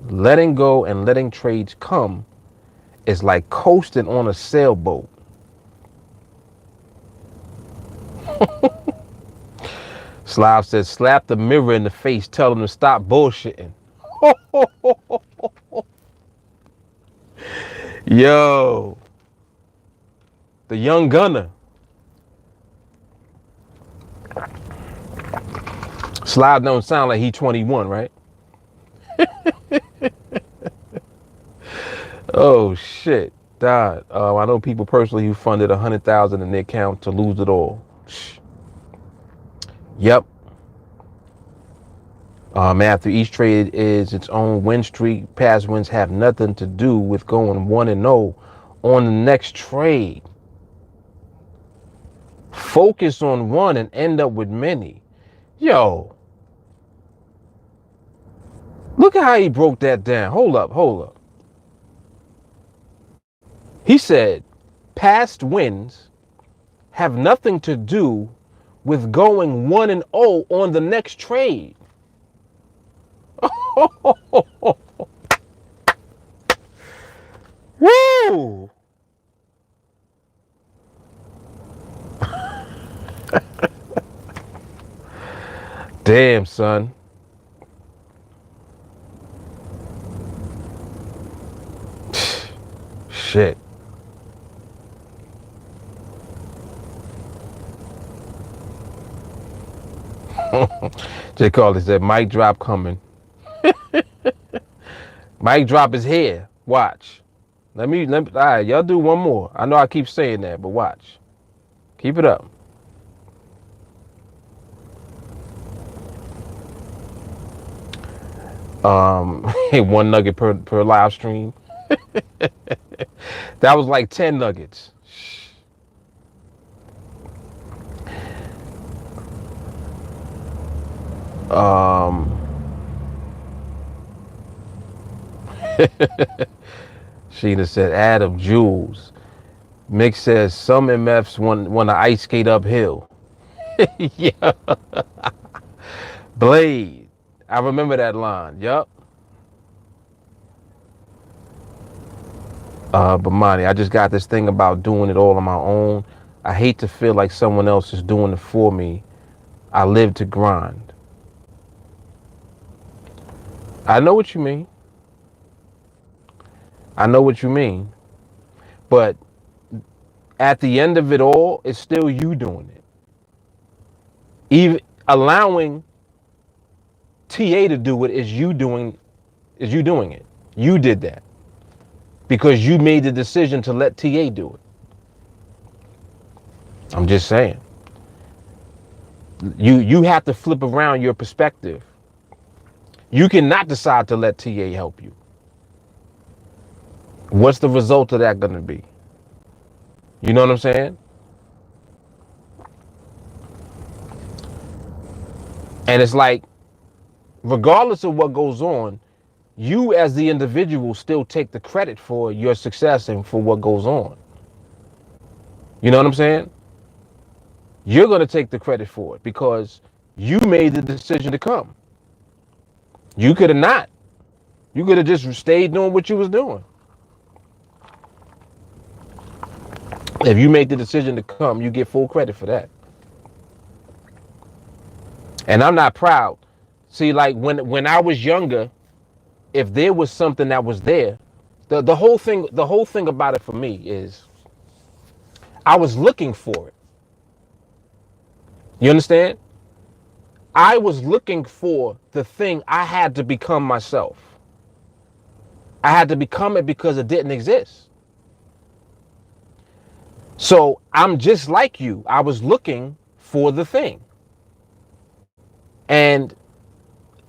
Letting go and letting trades come is like coasting on a sailboat. Slav says, slap the mirror in the face, tell them to stop bullshitting. Yo. The young gunner. Slide don't sound like he 21, right? Oh shit. God. I know people personally who funded 100,000 in their account to lose it all. Yep. After each trade is its own win streak, past wins have nothing to do with going 1-0 on the next trade. Focus on one and end up with many. Yo, look at how he broke that down. Hold up. He said, past wins have nothing to do with going 1-0 on the next trade. Woo! Damn, son. Shit. J. Carly said, mic drop coming. Mic drop is here. Watch. Let me, all right, y'all do one more. I know I keep saying that, but watch. Keep it up. One nugget per live stream. That was like 10 nuggets. Sheena said, Adam, Jules. Mick says, some MFs want to ice skate uphill. Yeah. Blade. I remember that line. Yup. But Monty, I just got this thing about doing it all on my own. I hate to feel like someone else is doing it for me. I live to grind. I know what you mean. I know what you mean. But at the end of it all, it's still you doing it. Even allowing TA to do it is you doing it. You did that. Because you made the decision to let TA do it. I'm just saying. You have to flip around your perspective. You cannot decide to let TA help you. What's the result of that going to be? You know what I'm saying? And it's like, regardless of what goes on, you as the individual still take the credit for your success and for what goes on. You know what I'm saying? You're going to take the credit for it because you made the decision to come. You could have not. You could have just stayed doing what you was doing. If you make the decision to come, you get full credit for that. And I'm not proud. See, like when I was younger, if there was something that was there, the whole thing about it for me is I was looking for it. You understand? I was looking for the thing I had to become myself. I had to become it because it didn't exist. So I'm just like you. I was looking for the thing. And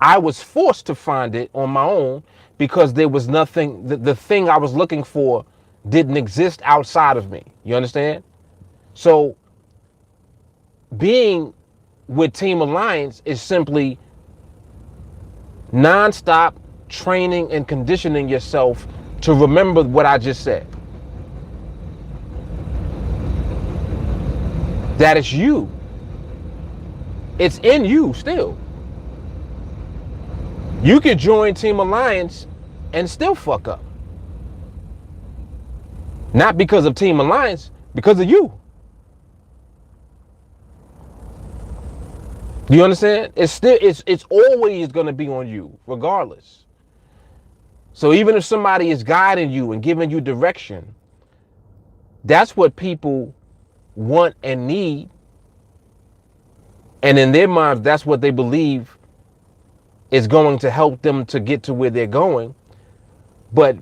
I was forced to find it on my own because there was nothing, the thing I was looking for didn't exist outside of me. You understand? So being with Team Alliance is simply nonstop training and conditioning yourself to remember what I just said. That it's you. It's in you still. You could join Team Alliance and still fuck up. Not because of Team Alliance, because of you. You understand? It's always going to be on you, regardless. So even if somebody is guiding you and giving you direction, That's what people want and need. And in their minds, that's what they believe is going to help them to get to where they're going. But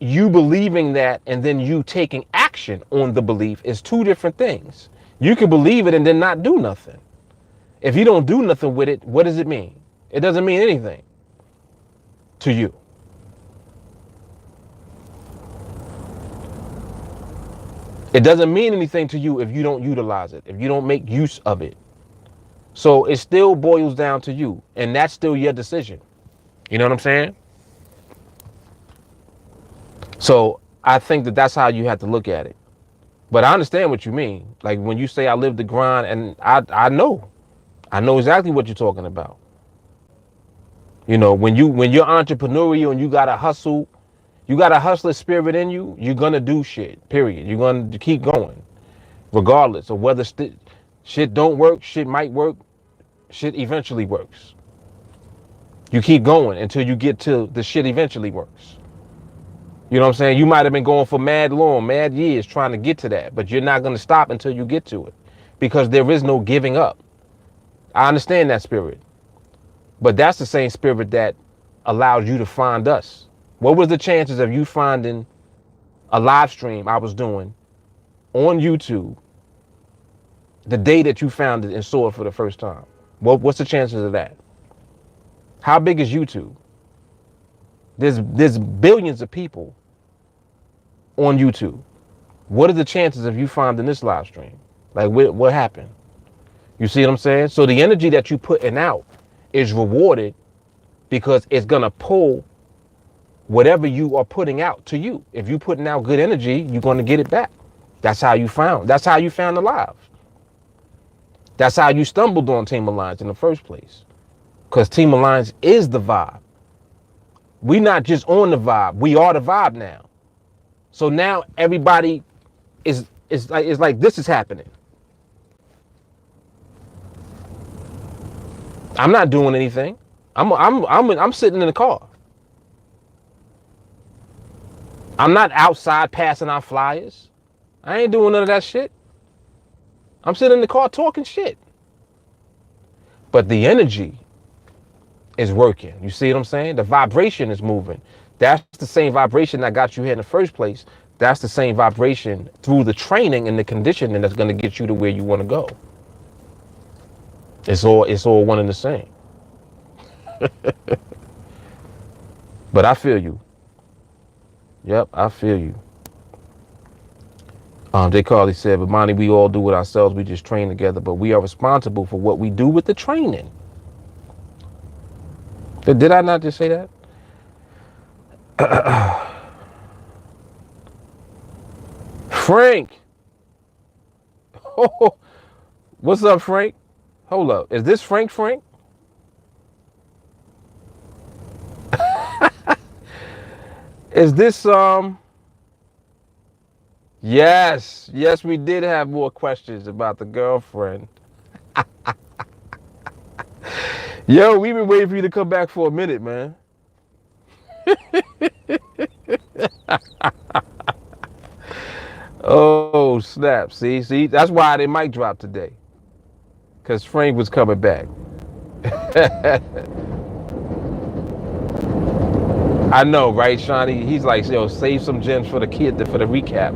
you believing that and then you taking action on the belief is two different things. You can believe it and then not do nothing. If you don't do nothing with it, what does it mean? It doesn't mean anything to you. It doesn't mean anything to you if you don't utilize it, if you don't make use of it. So it still boils down to you, and that's still your decision. You know what I'm saying? So I think that that's how you have to look at it. But I understand what you mean. Like when you say I live the grind, and I know exactly what you're talking about. You know, when you're entrepreneurial and you got a hustle, you got a hustler spirit in you, you're gonna do shit. Period. You're gonna keep going, regardless of whether shit don't work, shit might work, shit eventually works. You keep going until you get to the shit eventually works. You know what I'm saying? You might have been going for mad years trying to get to that, but you're not going to stop until you get to it because there is no giving up. I understand that spirit, but that's the same spirit that allows you to find us. What was the chances of you finding a live stream I was doing on YouTube the day that you found it and saw it for the first time? What's the chances of that? How big is YouTube? There's billions of people on YouTube. What are the chances of you finding this live stream? Like what happened? You see what I'm saying? So the energy that you putting out is rewarded because it's gonna pull whatever you are putting out to you. If you putting out good energy, you're gonna get it back. That's how you found the live. That's how you stumbled on TeamAlliance in the first place. Because TeamAlliance is the vibe. We not just on the vibe, we are the vibe now. So now everybody is like this is happening. I'm not doing anything. I'm sitting in the car. I'm not outside passing out flyers. I ain't doing none of that shit. I'm sitting in the car talking shit. But the energy is working. You see what I'm saying? The vibration is moving. That's the same vibration that got you here in the first place. That's the same vibration through the training and the conditioning that's going to get you to where you want to go. It's all one and the same. But I feel you. Yep, I feel you. Jay Carly said, but Monty, we all do it ourselves. We just train together, but we are responsible for what we do with the training. Did I not just say that? Frank. Oh, what's up, Frank? Hold up. Is this Frank? Is this Yes, we did have more questions about the girlfriend. Yo, we've been waiting for you to come back for a minute, man. Oh, snap. See, that's why they mic dropped today. Because Frank was coming back. I know, right, Shawnee? He's like, yo, save some gems for the kid for the recap.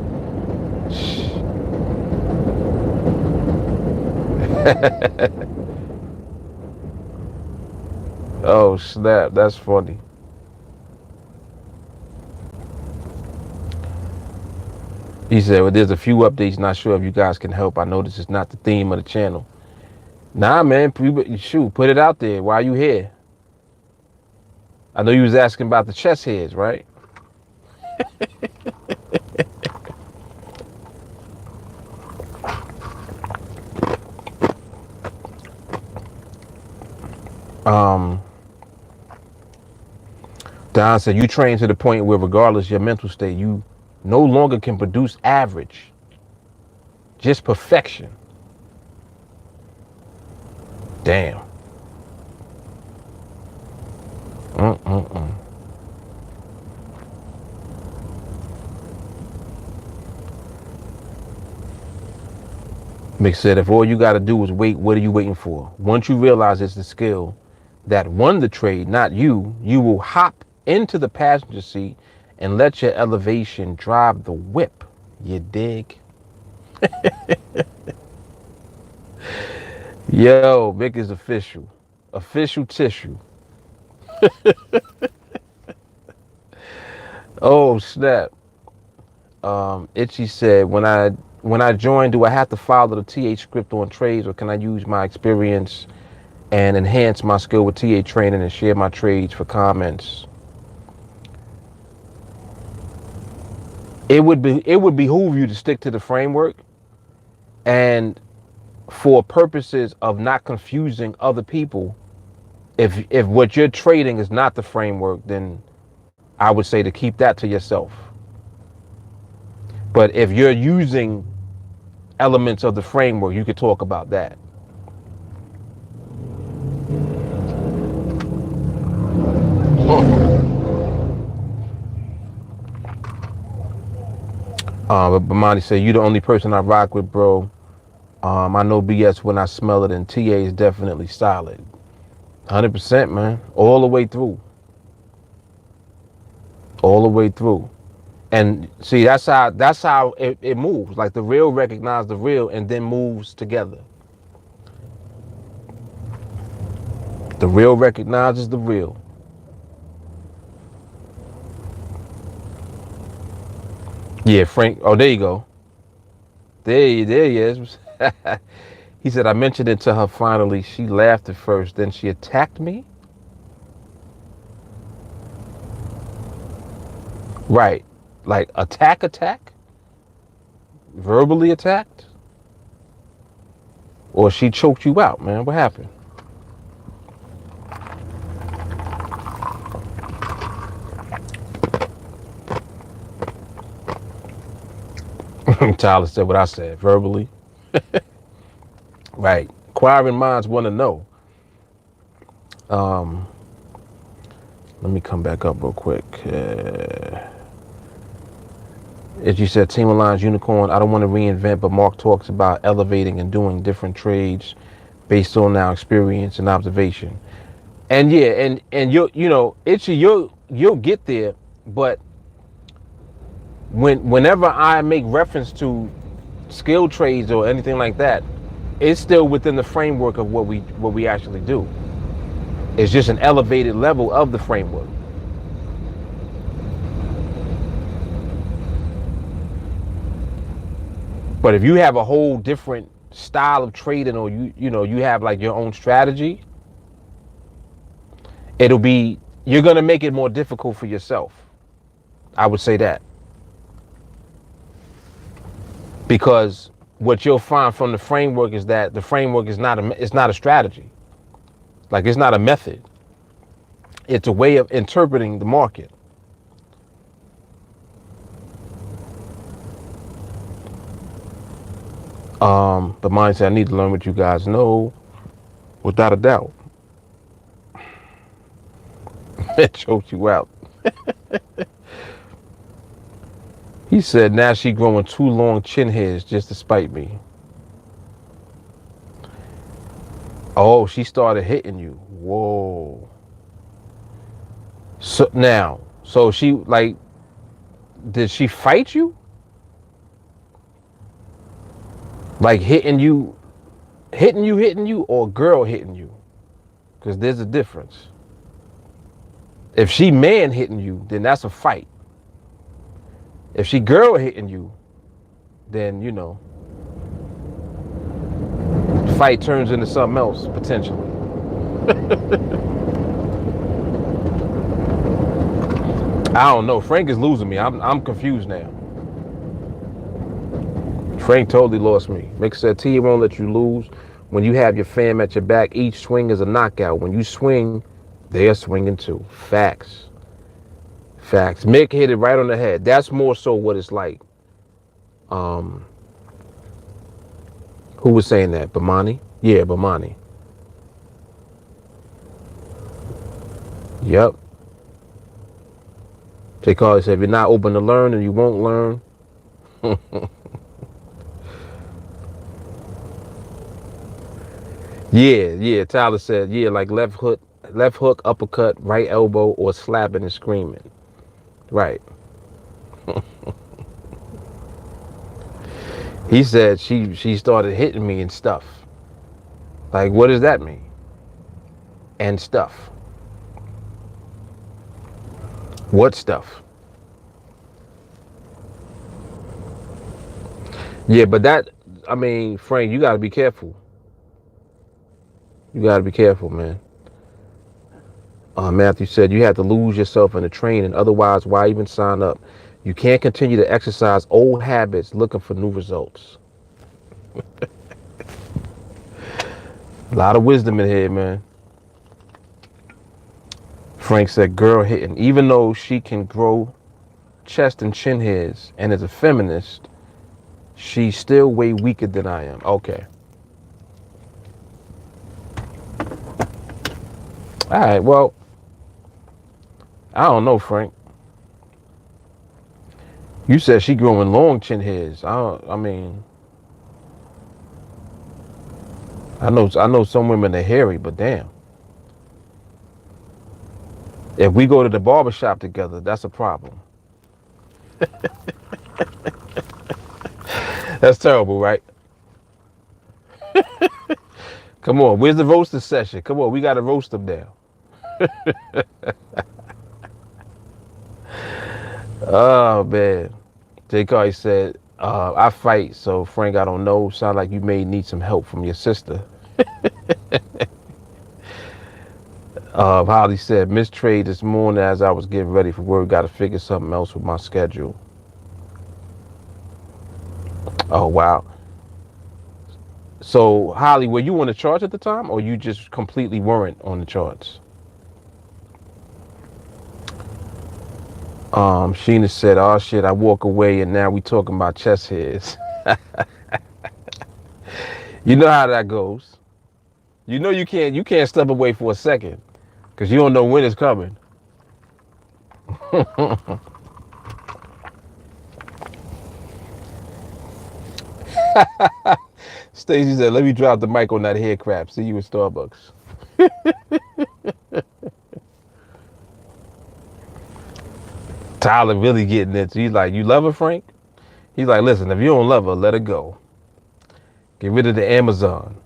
Oh, snap. That's funny. He said, well, there's a few updates. Not sure if you guys can help. I know this is not the theme of the channel. Nah, man. Shoot, put it out there. Why are you here? I know you was asking about the chess heads, right? Don said, you train to the point where regardless your mental state, you no longer can produce average, just perfection. Damn. Mick said, if all you got to do is wait, what are you waiting for? Once you realize it's the skill that won the trade, not you, you will hop into the passenger seat and let your elevation drive the whip. You dig? Yo, Mick is official. Official tissue. Oh, snap. Itchy said, when I join, do I have to follow the TH script on trades, or can I use my experience and enhance my skill with TA training and share my trades for comments? It would behoove you to stick to the framework, and for purposes of not confusing other people, if what you're trading is not the framework, then I would say to keep that to yourself. But if you're using elements of the framework, you could talk about that. But Bamani said, you the only person I rock with, bro. I know BS when I smell it, and TA is definitely solid. 100%, man. All the way through. All the way through. And see, that's how it moves. Like the real recognize the real and then moves together. The real recognizes the real. Yeah, Frank. Oh, there you go. There he is. He said, I mentioned it to her finally. She laughed at first, then she attacked me. Right. Like attack? Verbally attacked? Or she choked you out, man. What happened? Tyler said what I said, verbally. Right. Inquiring minds want to know. Let me come back up real quick. As you said, TeamAlliance Unicorn, I don't want to reinvent, but Mark talks about elevating and doing different trades based on our experience and observation. And yeah, and you'll get there, but whenever I make reference to skill trades or anything like that, it's still within the framework of what we actually do. It's just an elevated level of the framework. But if you have a whole different style of trading, or you have like your own strategy, you're gonna make it more difficult for yourself. I would say that. Because what you'll find from the framework is that the framework is not a strategy. Like, it's not a method. It's a way of interpreting the market. But mine said, I need to learn what you guys know, without a doubt. It choked you out. He said, now she growing 2 long chin hairs just to spite me. Oh, she started hitting you. Whoa. So she, like, did she fight you? Like hitting you, or girl hitting you? Because there's a difference. If she man hitting you, then that's a fight. If she girl hitting you, then, fight turns into something else, potentially. I don't know. Frank is losing me. I'm confused now. Frank totally lost me. Mick said, T won't let you lose. When you have your fam at your back, each swing is a knockout. When you swing, they're swinging too. Facts. Mick hit it right on the head. That's more so what it's like. Who was saying that? Bamani? Yeah, Bamani. Yep. Jay Carly said, if you're not open to learn, then you won't learn. Yeah. Tyler said, yeah, like left hook, uppercut, right elbow, or slapping and screaming. Right. He said she started hitting me and stuff. Like, what does that mean? And stuff. What stuff? Yeah, but that, I mean, Frank, you got to be careful. You got to be careful, man. Matthew said you have to lose yourself in the training. Otherwise, why even sign up? You can't continue to exercise old habits looking for new results. A lot of wisdom in here, man. Frank said, girl hitting. Even though she can grow chest and chin hairs and is a feminist, she's still way weaker than I am. Okay. All right. Well, I don't know, Frank. You said she growing long chin hairs. I mean, I know some women are hairy, but damn. If we go to the barbershop together, that's a problem. That's terrible, right? Come on, where's the roaster session? Come on, we got to roast them now. Oh, man. J. Carey said, I fight, so Frank, I don't know. Sound like you may need some help from your sister. Holly said, missed trade this morning as I was getting ready for work. Got to figure something else with my schedule. Oh, wow. So, Holly, were you on the charts at the time, or you just completely weren't on the charts? Sheena said, oh, shit, I walk away, and now we talking about chest hairs. You know how that goes. You know you can't step away for a second, because you don't know when it's coming. Stacy said, let me drop the mic on that hair crap. See you at Starbucks. Tyler really getting it. He's like, you love her, Frank? He's like, listen, if you don't love her, let her go. Get rid of the Amazon.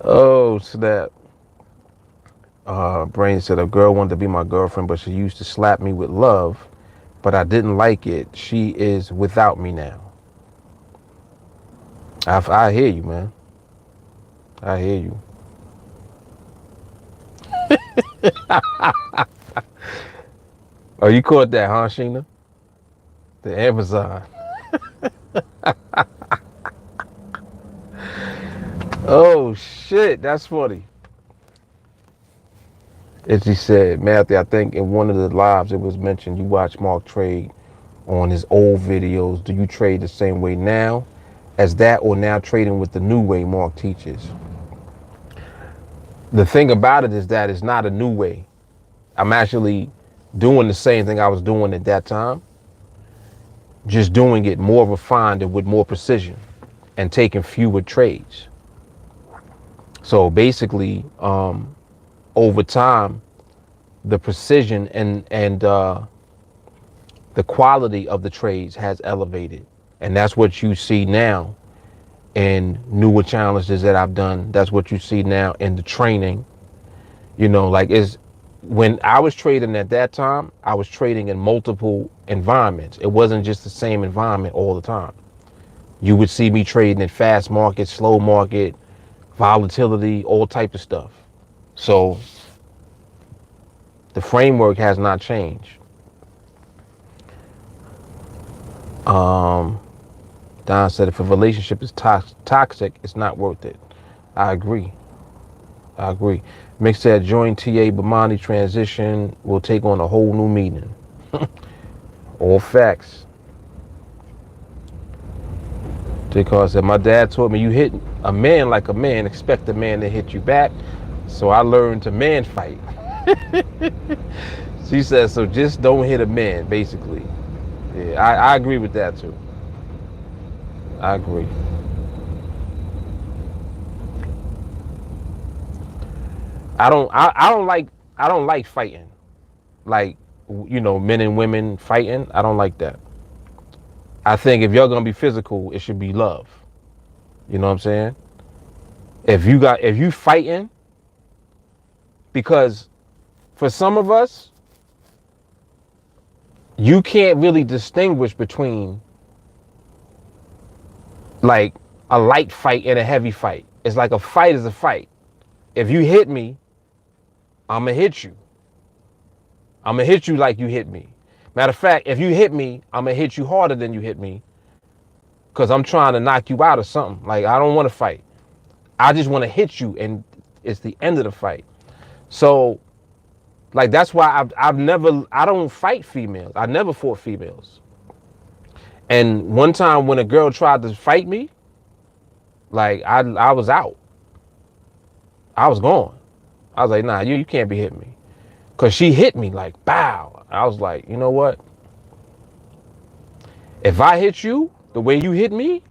Oh, snap. Brain said, a girl wanted to be my girlfriend, but she used to slap me with love, but I didn't like it. She is without me now. I hear you, man. I hear you. Oh, you caught that, huh, Sheena? The Amazon. Oh, shit. That's funny. As he said, Matthew, I think in one of the lives it was mentioned you watch Mark trade on his old videos. Do you trade the same way now as that, or now trading with the new way Mark teaches? The thing about it is that it's not a new way. I'm actually doing the same thing I was doing at that time, just doing it more refined and with more precision and taking fewer trades. So basically, over time, the precision and the quality of the trades has elevated. And that's what you see now in newer challenges that I've done. That's what you see now in the training. You know, like when I was trading at that time, I was trading in multiple environments. It wasn't just the same environment all the time. You would see me trading in fast market, slow market, volatility, all type of stuff. So the framework has not changed. Don said, if a relationship is toxic, it's not worth it. I agree. Mick said, join TA Bimani transition will take on a whole new meaning. All facts. J-Car said, my dad taught me you hit a man like a man, expect a man to hit you back. So I learned to man fight. She said, so just don't hit a man, basically. Yeah, I agree with that too. I agree. I don't like fighting. Like, men and women fighting. I don't like that. I think if you're gonna be physical, it should be love. You know what I'm saying? If you fighting, because for some of us, you can't really distinguish between like a light fight and a heavy fight. It's like a fight is a fight. If you hit me, I'm gonna hit you. I'm gonna hit you like you hit me. Matter of fact, if you hit me, I'm gonna hit you harder than you hit me because I'm trying to knock you out or something. Like, I don't want to fight. I just want to hit you, and it's the end of the fight. So, like, that's why I don't fight females. I never fought females. And one time when a girl tried to fight me, like, I was out. I was gone. I was like, nah, you can't be hitting me. Because she hit me like, bow. I was like, you know what? If I hit you the way you hit me,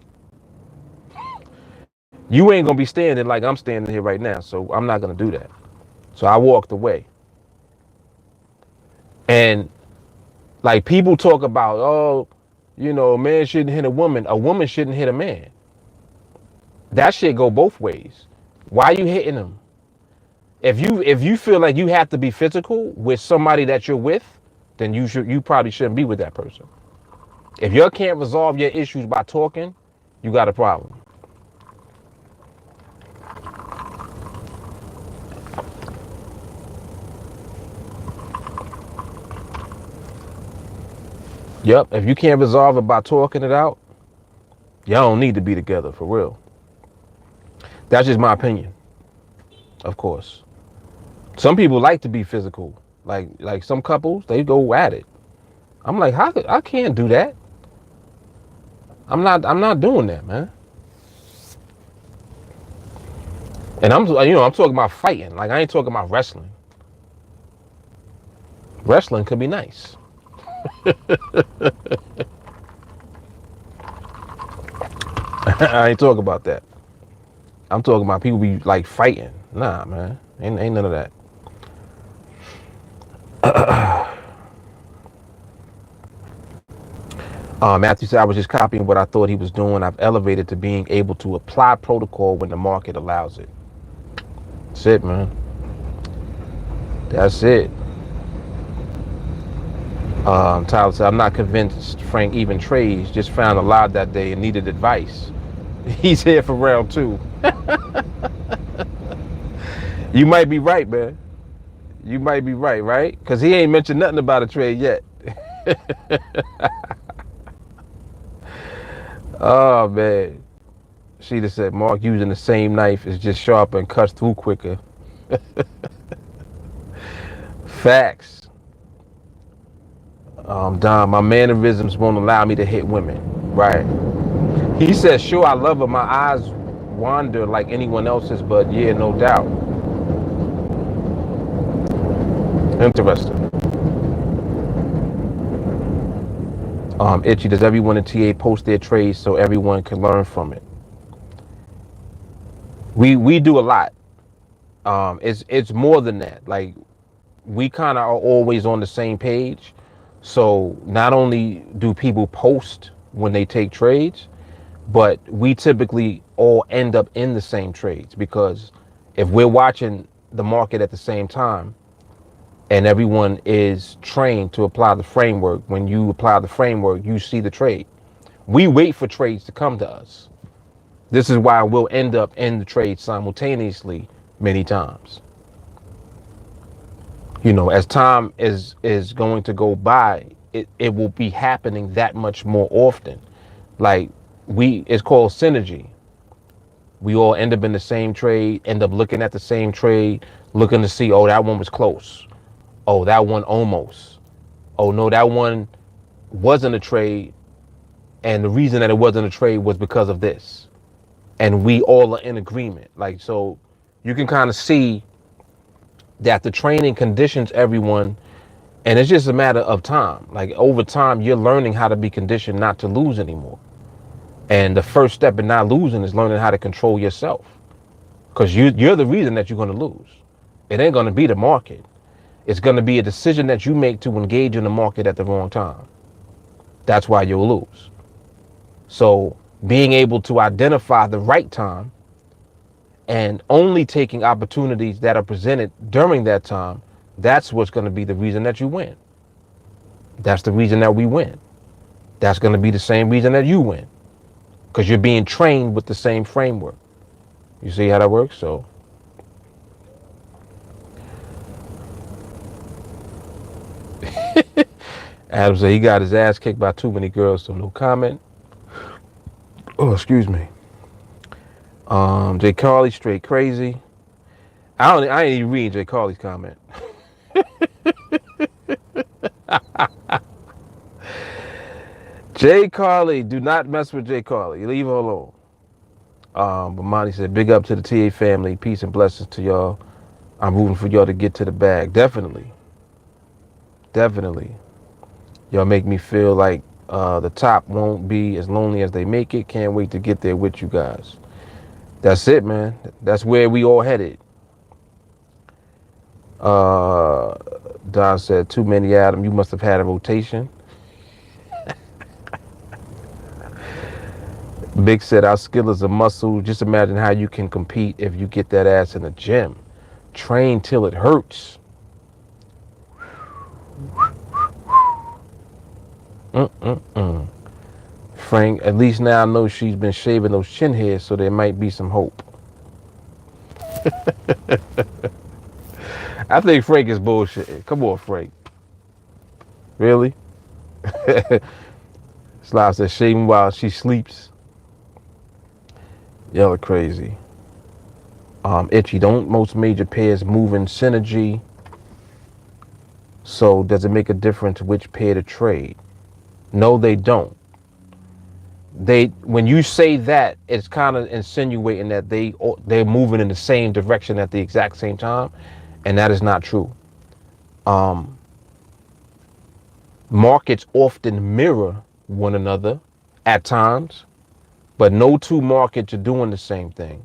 you ain't going to be standing like I'm standing here right now. So I'm not going to do that. So I walked away. And like, people talk about, oh, a man shouldn't hit a woman. A woman shouldn't hit a man. That shit go both ways. Why are you hitting him? If you feel like you have to be physical with somebody that you're with, then you probably shouldn't be with that person. If you can't resolve your issues by talking, you got a problem. Yep, if you can't resolve it by talking it out, y'all don't need to be together, for real. That's just my opinion, of course. Some people like to be physical. Like some couples, they go at it. I'm like, I can't do that. I'm not doing that, man. And I'm talking about fighting. Like, I ain't talking about wrestling. Wrestling could be nice. I ain't talking about that. I'm talking about people be like fighting. Nah, man. Ain't none of that. Matthew said, I was just copying what I thought he was doing. I've elevated to being able to apply protocol when the market allows it. That's it, man. That's it. Tyler said, I'm not convinced Frank even trades. Just found a lot that day and needed advice. He's here for round 2. You might be right, man. You might be right? Because he ain't mentioned nothing about a trade yet. Oh, man. She just said, Mark using the same knife is just sharper and cuts through quicker. Facts. Don, my mannerisms won't allow me to hit women. Right. He says, sure, I love her. My eyes wander like anyone else's, but yeah, no doubt. Interesting. Itchy, does everyone in TA post their trades so everyone can learn from it? We do a lot. It's more than that. Like, we kind of are always on the same page. So not only do people post when they take trades, but we typically all end up in the same trades, because if we're watching the market at the same time and everyone is trained to apply the framework, when you apply the framework, you see the trade. We wait for trades to come to us. This is why we'll end up in the trade simultaneously many times. As time is going to go by, it will be happening that much more often. Like, it's called synergy. We all end up in the same trade, end up looking at the same trade, looking to see, oh, that one was close. Oh, that one almost. Oh, no, that one wasn't a trade. And the reason that it wasn't a trade was because of this. And we all are in agreement. Like, so you can kind of see that the training conditions everyone, and it's just a matter of time. Like, over time, you're learning how to be conditioned not to lose anymore. And the first step in not losing is learning how to control yourself, because you're the reason that you're going to lose. It ain't going to be the market. It's going to be a decision that you make to engage in the market at the wrong time. That's why you'll lose. So being able to identify the right time and only taking opportunities that are presented during that time, that's what's going to be the reason that you win. That's the reason that we win. That's going to be the same reason that you win, because you're being trained with the same framework. You see how that works? So Adam said he got his ass kicked by too many girls, so no comment. Oh, excuse me. Jay Carly straight crazy. I ain't even reading Jay Carly's comment. Jay Carly, do not mess with Jay Carly. Leave her alone. But Monty said, big up to the TA family. Peace and blessings to y'all. I'm rooting for y'all to get to the bag. Definitely. Definitely. Y'all make me feel like the top won't be as lonely as they make it. Can't wait to get there with you guys. That's it, man. That's where we all headed. Don said, too many, Adam. You must have had a rotation. Big said, our skill is a muscle. Just imagine how you can compete if you get that ass in the gym. Train till it hurts. Frank, at least now I know she's been shaving those chin hairs, so there might be some hope. I think Frank is bullshitting. Come on, Frank. Really? Sly said, shaving while she sleeps. Y'all are crazy. Itchy, don't most major pairs move in synergy? So does it make a difference which pair to trade? No, they don't. When you say that, it's kind of insinuating that they're moving in the same direction at the exact same time, and that is not true. Markets often mirror one another at times, but no two markets are doing the same thing.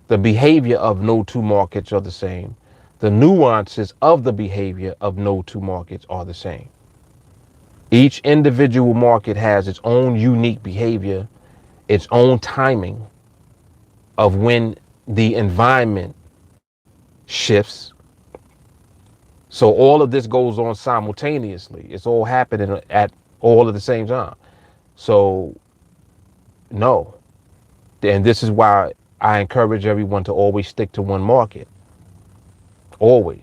The behavior of no two markets are the same. The nuances of the behavior of no two markets are the same. Each individual market has its own unique behavior, its own timing of when the environment shifts. So all of this goes on simultaneously. It's all happening at all at the same time. So no. And this is why I encourage everyone to always stick to one market. Always.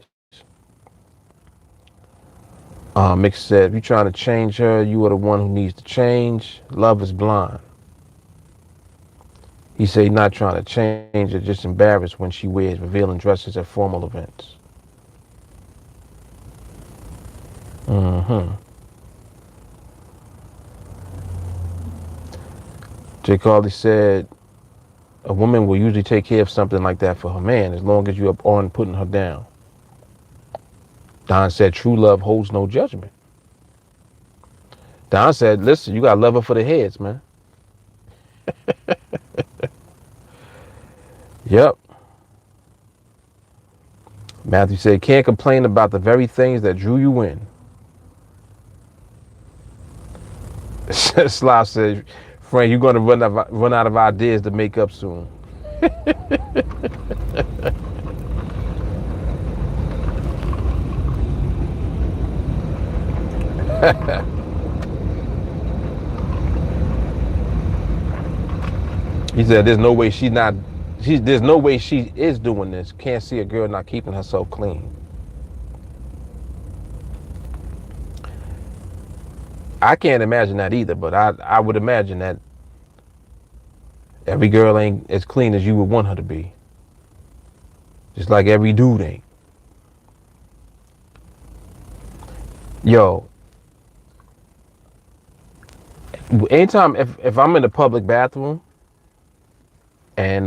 Mick said, if you're trying to change her, you are the one who needs to change. Love is blind. He said he's not trying to change her, just embarrassed when she wears revealing dresses at formal events. Jay Carly said, a woman will usually take care of something like that for her man as long as you're up on putting her down. Don said, true love holds no judgment. Don said, listen, you got to love her for the heads, man. Yep. Matthew said, can't complain about the very things that drew you in. Sly said, Frank, you're going to run out of ideas to make up soon. He said, there's no way there's no way she is doing this. Can't see a girl not keeping herself clean. I can't imagine that either, but I would imagine that every girl ain't as clean as you would want her to be. Just like every dude ain't. Yo, anytime if I'm in the public bathroom and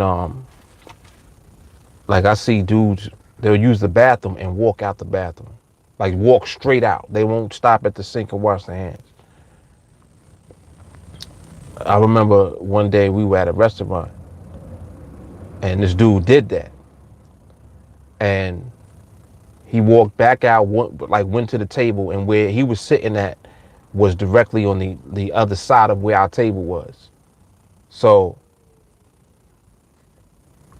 like I see dudes, they'll use the bathroom and walk out the bathroom. Like walk straight out. They won't stop at the sink and wash their hands. I remember one day we were at a restaurant and this dude did that. And He walked back out, went to the table, and where he was sitting at was directly on the other side of where our table was. So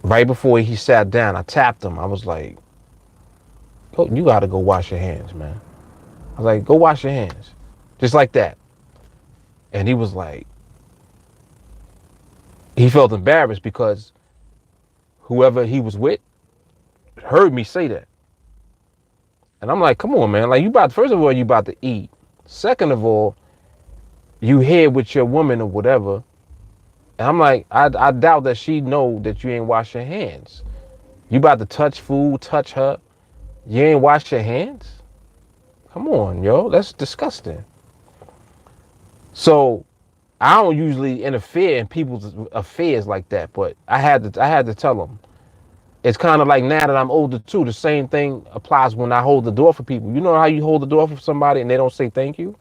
right before he sat down, I tapped him. I was like, "Oh, you got to go wash your hands, man." I was like, "Go wash your hands," just like that. And he was like, he felt embarrassed because whoever he was with heard me say that. And I'm like, "Come on, man! Like first of all, you about to eat. Second of all, you here with your woman or whatever." And I'm like, I doubt that she know that you ain't wash your hands. You about to touch food, touch her. You ain't wash your hands? Come on, yo. That's disgusting. So I don't usually interfere in people's affairs like that, but I had to tell them. It's kind of like now that I'm older too, the same thing applies when I hold the door for people. You know how you hold the door for somebody and they don't say thank you?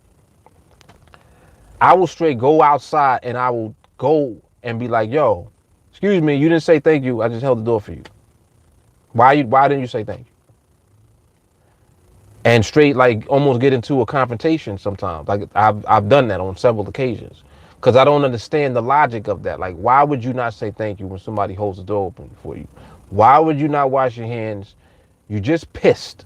I will straight go outside and I will go and be like, yo, excuse me, you didn't say thank you. I just held the door for you. Why didn't you say thank you? And straight like almost get into a confrontation sometimes. Like I've done that on several occasions. Because I don't understand the logic of that. Like, why would you not say thank you when somebody holds the door open for you? Why would you not wash your hands? You just pissed.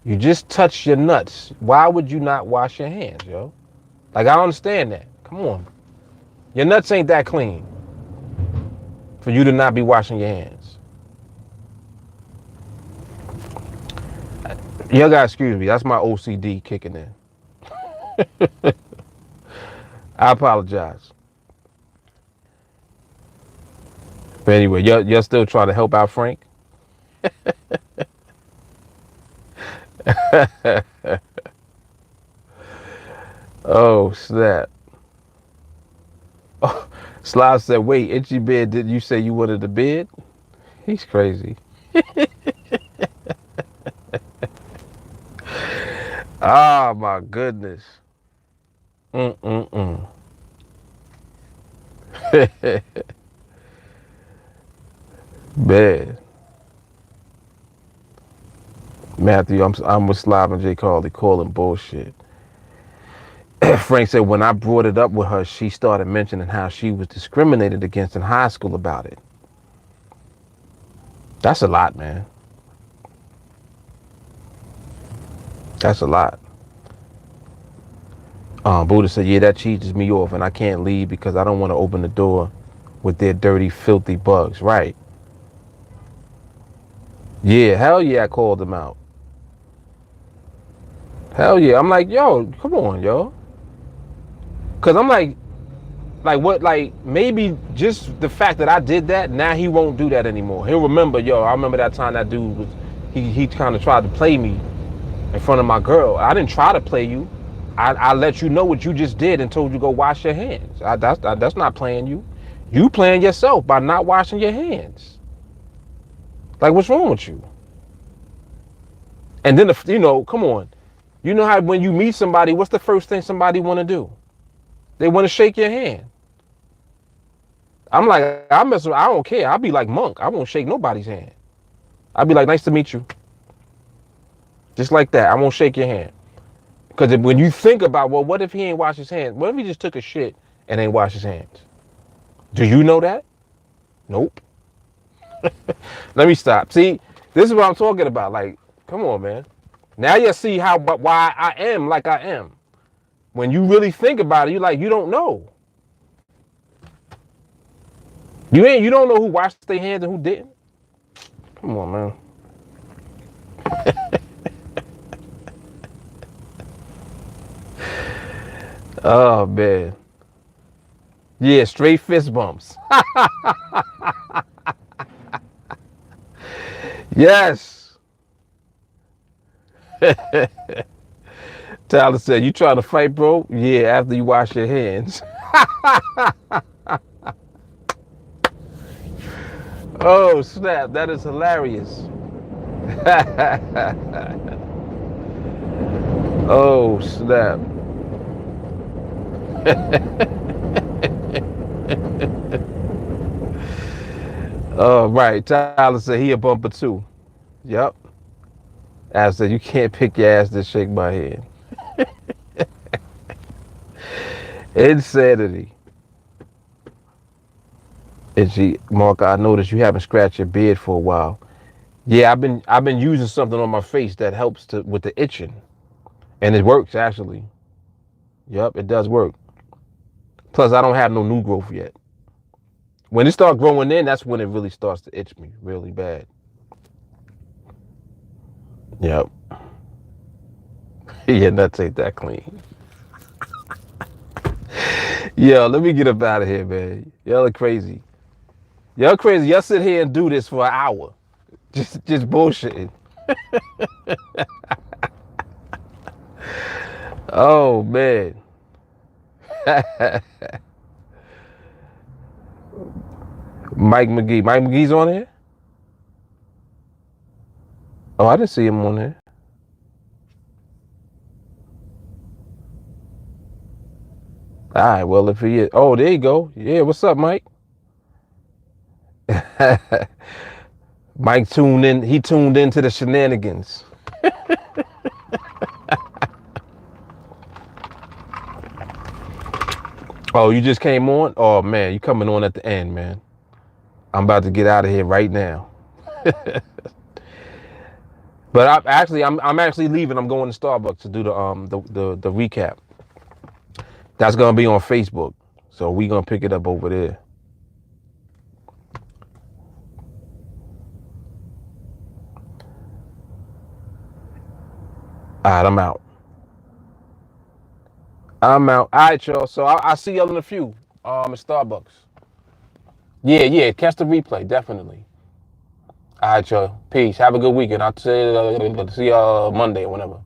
You just touched your nuts. Why would you not wash your hands, yo? Like, I don't understand that. Come on. Your nuts ain't that clean for you to not be washing your hands. Y'all gotta excuse me. That's my OCD kicking in. I apologize. But anyway, y'all still trying to help out Frank? Oh, snap. Oh, Sly said, wait, Itchy Bear, did you say you wanted a bed? He's crazy. Ah, my goodness. Mm-mm-mm. Man. Matthew, I'm with Slav and J. Carly calling bullshit. Frank said, when I brought it up with her, she started mentioning how she was discriminated against in high school about it. That's a lot, man. That's a lot. Buddha said, yeah, that cheeses me off, and I can't leave because I don't want to open the door with their dirty, filthy bugs. Right. Yeah, hell yeah, I called them out. Hell yeah. I'm like, yo, come on, yo. Because I'm like what, like, maybe just the fact that I did that, now he won't do that anymore. He'll remember, yo, I remember that time that dude was, he kind of tried to play me in front of my girl. I didn't try to play you. I let you know what you just did and told you go wash your hands. That's not playing you. You playing yourself by not washing your hands. Like, what's wrong with you? And then, come on. You know how when you meet somebody, what's the first thing somebody want to do? They want to shake your hand. I'm like, I don't care. I'll be like Monk. I won't shake nobody's hand. I'll be like, nice to meet you. Just like that. I won't shake your hand. Because when you think about, well, what if he ain't washed his hands? What if he just took a shit and ain't washed his hands? Do you know that? Nope. Let me stop. See, this is what I'm talking about. Like, come on, man. Now you see why I am like I am. When you really think about it, you're like, you don't know. You don't know who washed their hands and who didn't. Come on, man. Oh, man. Yeah, straight fist bumps. Yes. Tyler said, you trying to fight, bro? Yeah, after you wash your hands. Oh, snap. That is hilarious. Oh, snap. Oh, right. Tyler said he a bumper too. Yep. I said, you can't pick your ass to shake my hand. Insanity. And she, Mark, I noticed you haven't scratched your beard for a while. Yeah, I've been using something on my face that helps to with the itching, and it works actually. Yep, it does work. Plus, I don't have no new growth yet. When it starts growing in, that's when it really starts to itch me really bad. Yep. Yeah, nuts ain't that clean. Yo, let me get up out of here, man. Y'all are crazy. Y'all crazy. Y'all sit here and do this for an hour. Just bullshitting. Oh man. Mike McGee. Mike McGee's on here? Oh, I didn't see him on there. All right, well, if he is. Oh, there you go. Yeah, what's up, Mike? Mike tuned in. He tuned into the shenanigans. Oh, you just came on? Oh, man, you coming on at the end, man. I'm about to get out of here right now. But I'm actually leaving. I'm going to Starbucks to do the recap. That's gonna be on Facebook, so we gonna pick it up over there. All right, I'm out. I'm out. All right, y'all. So I'll see y'all in a few. At Starbucks. Yeah. Catch the replay, definitely. All right, y'all. Peace. Have a good weekend. I'll see y'all Monday or whenever.